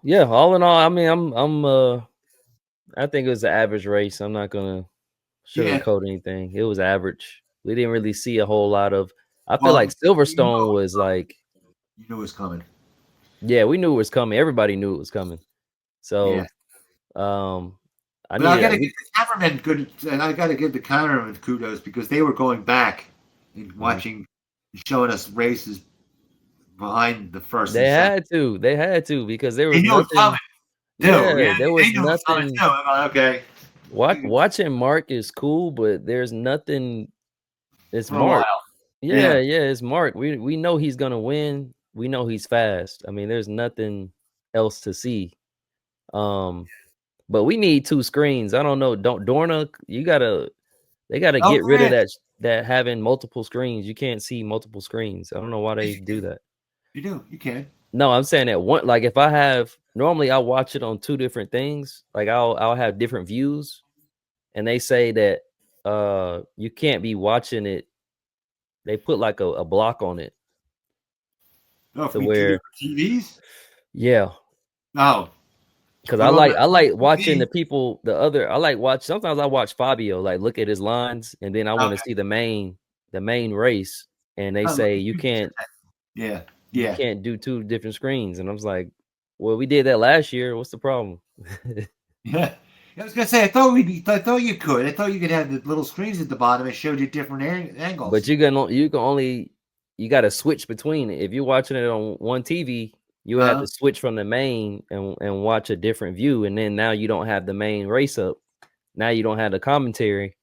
yeah, all in all, I mean, I think it was an average race. I'm not gonna sugarcoat anything. It was average. We didn't really see a whole lot of. I feel like Silverstone was like. You knew it was coming. Yeah, we knew it was coming. Everybody knew it was coming. So, I gotta give the cameramen good, and I gotta give the cameramen kudos because they were going back and watching, showing us races behind the first. They had to because there was nothing. There was nothing. Okay. Watching Mark is cool, but there's nothing. It's Mark. Yeah, it's Mark. We know he's gonna win. We know he's fast. I mean, there's nothing else to see. But we need 2 screens. I don't know. Dorna, they gotta get rid of that having multiple screens. You can't see multiple screens. I don't know why they do that. You can. No, I'm saying that one, like if I have normally I watch it on 2 different things, like I'll have different views, and they say that you can't be watching it. They put like a block on it. Oh, to where TVs? Yeah. Oh. Because I like watching the people, sometimes I watch Fabio, like look at his lines, and then I want to see the main race, and they say you can't you can't do 2 different screens. And I was like, well, we did that last year. What's the problem? Yeah. I was gonna say I thought you could. I thought you could have the little screens at the bottom and showed you different angles. But you got to switch between it. If you're watching it on one TV, you have to switch from the main and watch a different view, and then now you don't have the main race up. Now you don't have the commentary.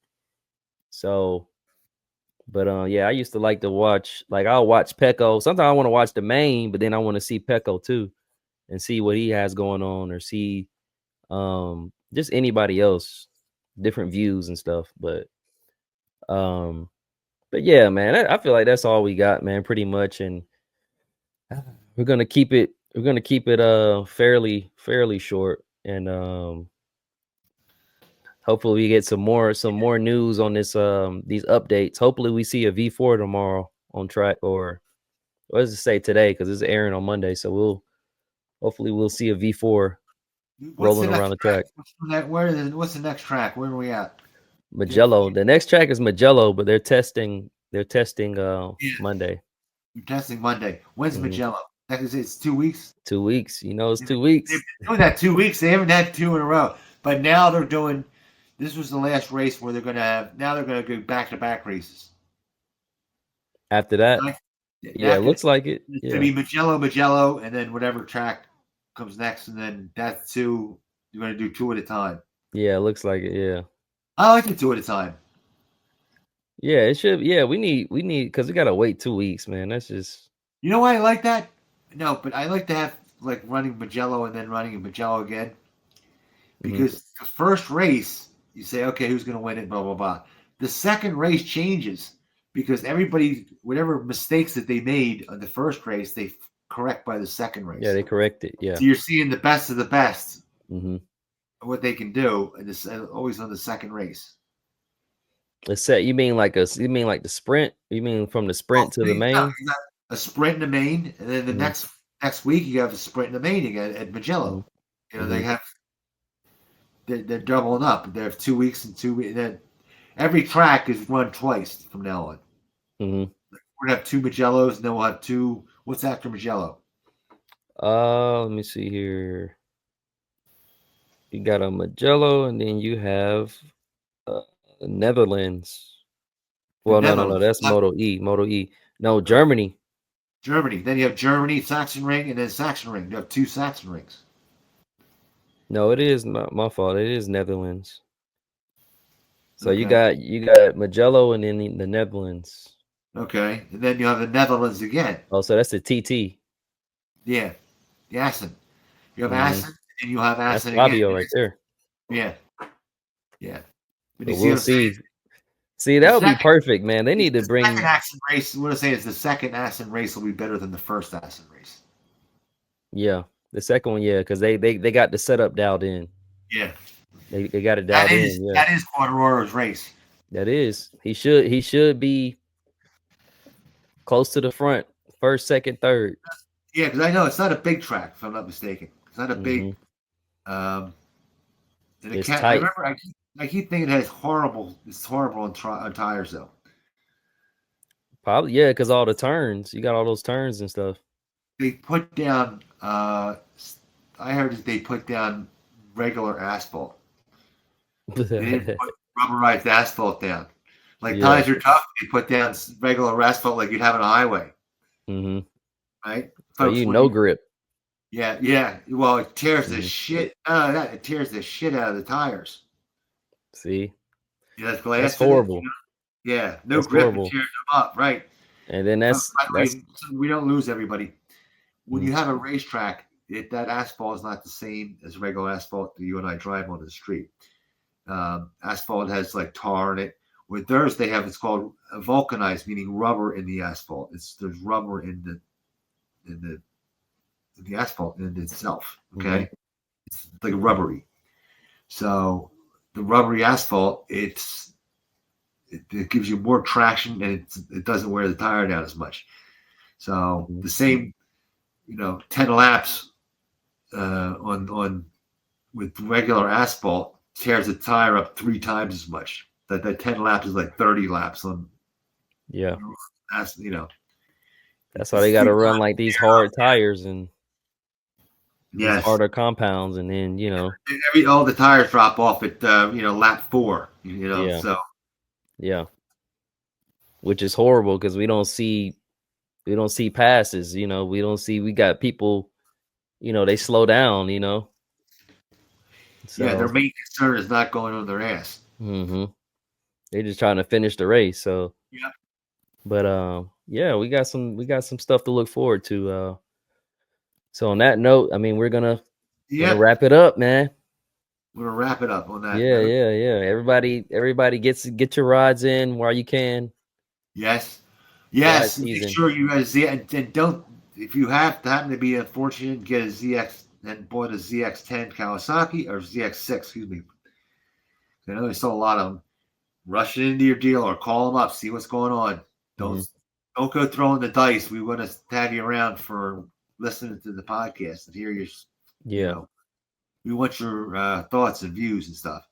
So But yeah, I used to like to watch. Like I'll watch Pecco. Sometimes I want to watch the main, but then I want to see Pecco too, and see what he has going on, or see just anybody else, different views and stuff. Um, but yeah, man, I feel like that's all we got, man, pretty much, and we're gonna keep it. We're gonna keep it fairly short, and hopefully we get some more news on this these updates. Hopefully we see a V4 tomorrow on track, or what does it say today? Because it's airing on Monday, so hopefully we'll see a V4 What's the rolling around next the track? track. What's the next track? Where are we at? Magello. The next track is Magello, but they're testing Monday. You're testing Monday. When's Mhm. Magello? It's 2 weeks. 2 weeks. You know, it's 2 They've weeks. been doing that 2 weeks. They haven't had two in a row, but now they're doing. This was the last race where they're going to have. Now they're going to go back-to-back races. After that, Right? yeah, it looks like it. It's Yeah, going to be Magello, and then whatever track comes next, and then that's two. You're going to do two at a time. yeah, it looks like it. Yeah, I like it two at a time. yeah, it should. Yeah, we need because we gotta wait 2 weeks, man. That's just. You know why I like that? No, but I like to have like running Magello and then running Magello again. Because the first race, you say, okay, who's going to win it, blah, blah, blah. The second race changes because everybody, whatever mistakes that they made on the first race, they correct by the second race. Yeah, they correct it. Yeah. So you're seeing the best of the best, Mm-hmm. what they can do, and this always on the second race. Let's say you mean like the sprint? You mean from the sprint to the No, main? you got a sprint in the main, and then the next week you have a sprint in the main again at Magello. You know, they have they're doubling up. They have 2 weeks and 2 weeks. Then every track is run twice from now on. Mm-hmm. We're gonna have two Magellos, and then we'll have two. What's after Magello? Let me see here. You got a Magello, and then you have Netherlands. Well, no, that's Moto E. No, Germany. Germany. Then you have Germany, Sachsenring, and then Sachsenring. You have two Sachsenrings. No, it is not my fault. It is Netherlands. So Okay. you got Magello and then the Netherlands. Okay, and then you have the Netherlands again. Oh, so that's the TT. Yeah, the Assen. You have Assen, and you have That's Assen Fabio again. right there. Yeah, yeah. But we'll see. See, that would be perfect, man. They need to bring. Second Assen race. What I say is the second Assen race will be better than the first Assen race. Yeah, the second one, yeah, because they got the setup dialed in. Yeah, they got it dialed in. Yeah, that is Quadraro's race. That is. He should be close to the front, first, second, third. Yeah, because I know it's not a big track, if I'm not mistaken. It's not a big. It's tight. I remember. I keep thinking it's horrible on tires though. Probably, yeah, because all the turns. You got all those turns and stuff. They put down. I heard that they put down regular asphalt. They didn't put rubberized asphalt down. Like tires are tough. They put down regular asphalt like you'd have on a highway. Mm-hmm. Right? So no grip. Yeah. Well, it tears the shit out of that. It tears the shit out of the tires. See? Yeah, that's glass. That's horrible. Yeah, no grip. Horrible. It tears them up, right? And then that's we don't lose everybody. When you have a racetrack, that asphalt is not the same as regular asphalt that you and I drive on the street. Asphalt has like tar in it. With theirs, they have it's called vulcanized, meaning rubber in the asphalt. There's rubber in the asphalt in itself. Okay, it's like rubbery. So the rubbery asphalt, it gives you more traction and it doesn't wear the tire down as much. So the same, 10 laps on with regular asphalt tears the tire up 3 times as much. That 10 laps is like 30 laps on. Yeah. That's why they got to run like these hard tires and these harder compounds, and then all the tires drop off at lap 4. So yeah, which is horrible because we don't see passes. We got people. They slow down. So, their main concern is not going on their ass. Mm-hmm. They're just trying to finish the race. So yeah, But yeah, we got some stuff to look forward to. So on that note, I mean, we're gonna wrap it up, man. We're gonna wrap it up on that Yeah, note. Everybody get your rides in while you can. Yes. Ride Yes. Make season. sure you guys and don't, if you happen to be unfortunate, get a ZX and bought a ZX10 Kawasaki or ZX6, excuse me. I know there's still a lot of them. Rush it into your dealer or call them up, see what's going on. Don't go throwing the dice. We want to have you around for listening to the podcast and hear your, you know, we want your thoughts and views and stuff.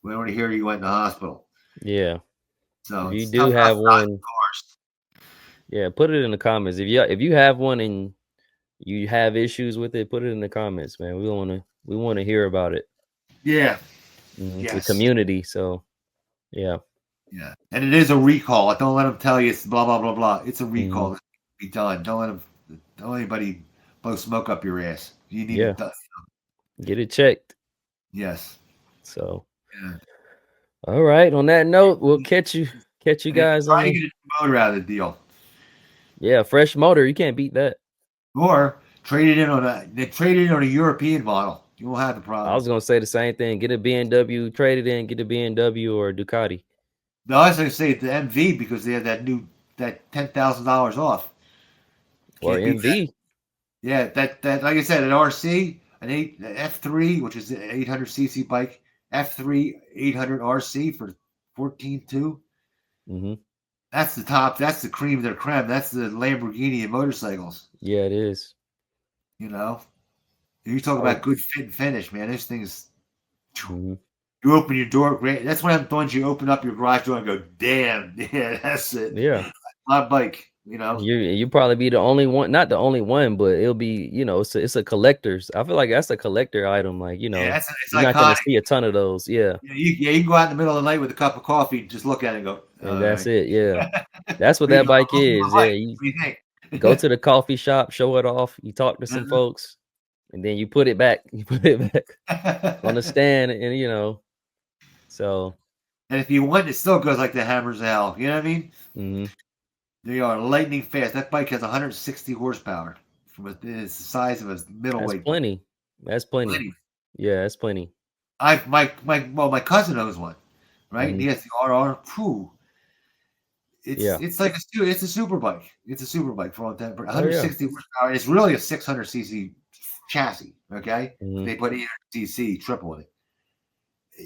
We don't want to hear you went in the hospital. Yeah. So if you do have one, yeah, put it in the comments. If you have one and you have issues with it, put it in the comments, man. We want to hear about it. Yeah. The community. So yeah. Yeah. And it is a recall. Don't let them tell you it's blah blah blah blah. It's a recall that can be done. Don't anybody blow smoke up your ass. You need it done. Get it checked. Yes. So all right. On that note, we'll catch you guys on the get a motor out of the deal. Yeah, fresh motor. You can't beat that. Or trade it in on a European model. You won't have the problem. I was gonna say the same thing. Get a BMW, trade it in, get a BMW or a Ducati. No, I was gonna say the MV because they have that $10,000 off. Or MV. Yeah, that like I said, an RC, an F3, which is an 800cc bike, F3 800 RC for 14.2. That's the top. That's the cream of their creme. That's the Lamborghini of motorcycles. Yeah, it is. You know, you talk about good fit and finish, man. This thing is. You open your door, great. That's when you open up your garage door and go, damn, yeah, that's it. Yeah, my bike. You know, you probably be the only one, not the only one, but it'll be, it's a collector's. I feel like that's a collector item. Like, you're not going to see a ton of those. Yeah. You can go out in the middle of the night with a cup of coffee, just look at it and go. And that's it. Yeah. That's what that bike is. Yeah. You go to the coffee shop, show it off. You talk to some folks and then you put it back. You put it back on the stand and, so. And if you want, it still goes like the hammers of hell. You know what I mean? They are lightning fast. That bike has 160 horsepower. It's the size of a middleweight. That's plenty. Yeah, that's plenty. My cousin owns one, right? And he has the RR. Phew. It's like it's a super bike. It's a super bike for all that. 160 horsepower. It's really a 600cc chassis. Okay, they put 800cc triple in it.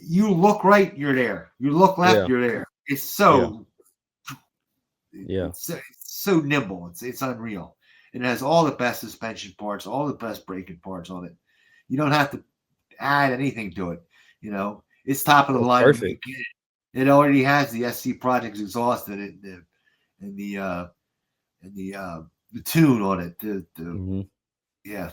You look right, you're there. You look left, you're there. It's so. It's so nimble. It's unreal. And it has all the best suspension parts, all the best braking parts on it. You don't have to add anything to it. It's top of the line. Perfect. It already has the SC Projects exhaust in it, and the tune on it. Yeah.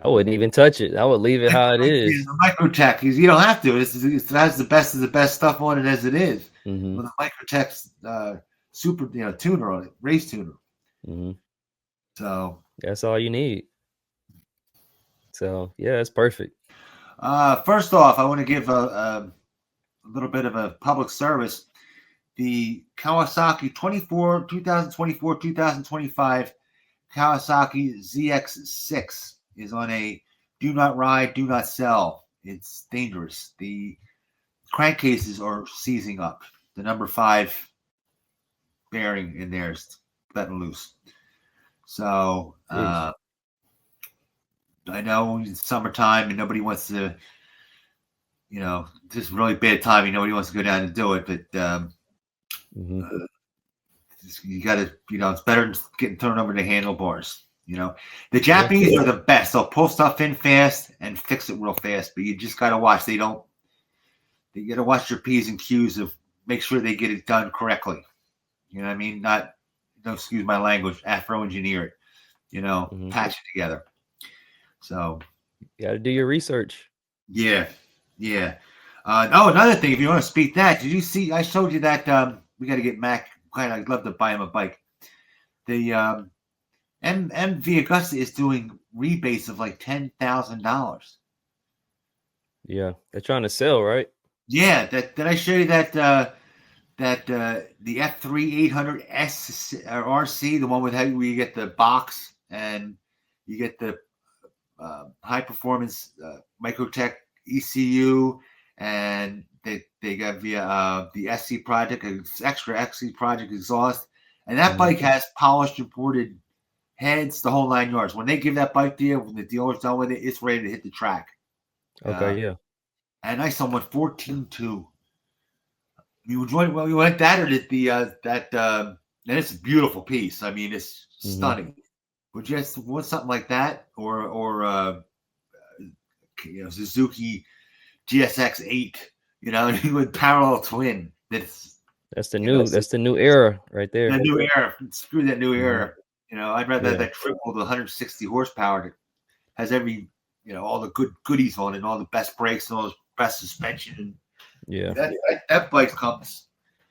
I wouldn't even touch it. I would leave it how it is. The Microtech, you don't have to. It has the best of the best stuff on it as it is. With the Microtech super tuner on it, race tuner. So that's all you need. So yeah, it's perfect. First off, I want to give a little bit of a public service. The Kawasaki 2024-2025 Kawasaki ZX6 is on a do not ride, do not sell. It's dangerous. The crankcases are seizing up. The number 5 bearing in there is letting loose. So I know it's summertime and nobody wants to, just really bad timing. Nobody wants to go down and do it, but you got to, it's better than getting thrown over the handlebars. The Japanese are the best. They'll pull stuff in fast and fix it real fast, but you just got to watch. You got to watch your P's and Q's of make sure they get it done correctly. You know what I mean? Don't excuse my language, Afro engineer it, patch it together. So you got to do your research. Yeah. Another thing, if you want to speak that, did you see, I showed you that we got to get Mac, I'd love to buy him a bike. The MV Augusta is doing rebates of like $10,000. Yeah, they're trying to sell, right? Yeah, did I show you that that the F3 800S or RC, the one with where you get the box and you get the high performance Microtech ECU, and they got via the SC project, extra SC project exhaust, and that bike has polished imported heads, the whole 9 yards. When they give that bike to you, when the dealer's done with it, it's ready to hit the track. Okay, yeah. And I saw one 14.2. We went that or did the and it's a beautiful piece. I mean, it's stunning. Would you just want something like that, or Suzuki GSX 8? With parallel twin. That's the new era right there. That new era. Screw that new era. I'd rather have that triple to 160 horsepower that has every all the good goodies on it, and all the best brakes and all the best suspension. Yeah, that bike comes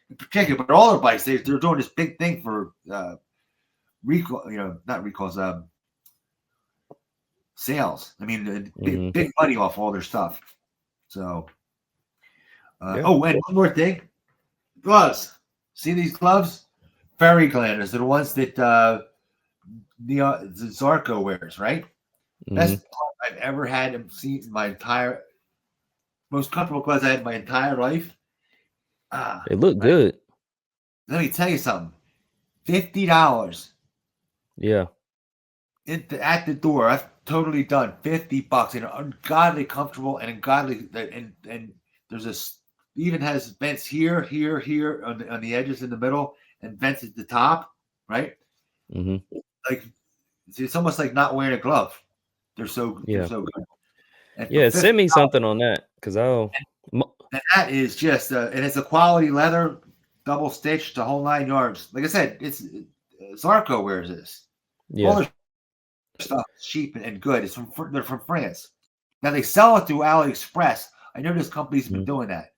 in particular, but all their bikes they're doing this big thing for recall. Not recalls. Sales. I mean, big money off all their stuff. So, oh, and one more thing, gloves. See these gloves? Fairy glanders. They're the ones that the Zarco wears, right? Best glove I've ever had and seen in my entire. Most comfortable gloves I had in my entire life. They look good. Let me tell you something. $50. Yeah. At the door, I've totally done $50 and ungodly comfortable and ungodly and there's even has vents here on the edges in the middle and vents at the top, right? Like it's almost like not wearing a glove. They're so good. And send me something on that because and that is just and it's a quality leather, double stitched, the whole 9 yards. Like I said, it's Zarco wears this. Yeah. All their stuff is cheap and good. They're from France. Now they sell it through AliExpress. I know this company's been doing that.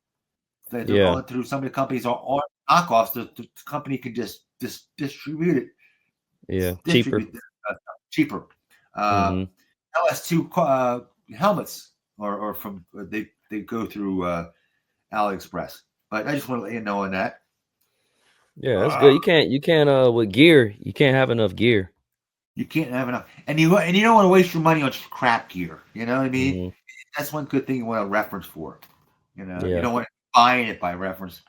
They're going through some of the companies are knockoffs. The company can just distribute it. Yeah, cheaper. LS2 helmets or from they go through AliExpress. But I just want to let you know on that. Yeah, that's good. You can't with gear. You can't have enough gear. You can't have enough, and you don't want to waste your money on crap gear. You know what I mean? That's one good thing you want a reference for. You don't want to buying it by reference.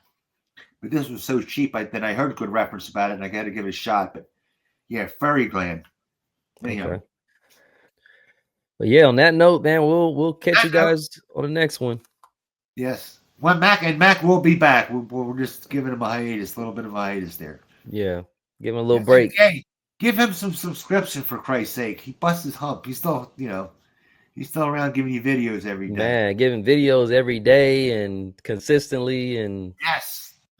But this was so cheap that I heard good reference about it, and I got to give it a shot. But yeah, fairy gland. Anyhow. Okay. But yeah, on that note, man, we'll catch you guys on the next one. Yes. Well, Mac will be back. We're just giving him a little bit of a hiatus there. Yeah, give him a little break. Hey, give him some subscription for Christ's sake. He busts his hump. He's still, he's still around giving you videos every day. Man, giving videos every day and consistently and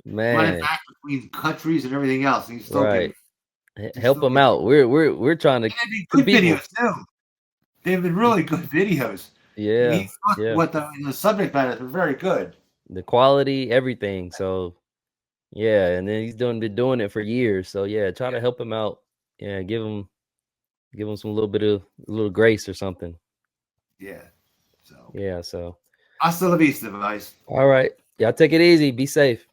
running back between countries and everything else. And he's still help him out. We're trying to good videos too. They've been really good videos. Yeah, what the subject matter is very good. The quality, everything. So and then he's been doing it for years. So try to help him out. Yeah, give him some little grace or something. Yeah. So hasta la vista, guys. All right. Y'all take it easy. Be safe.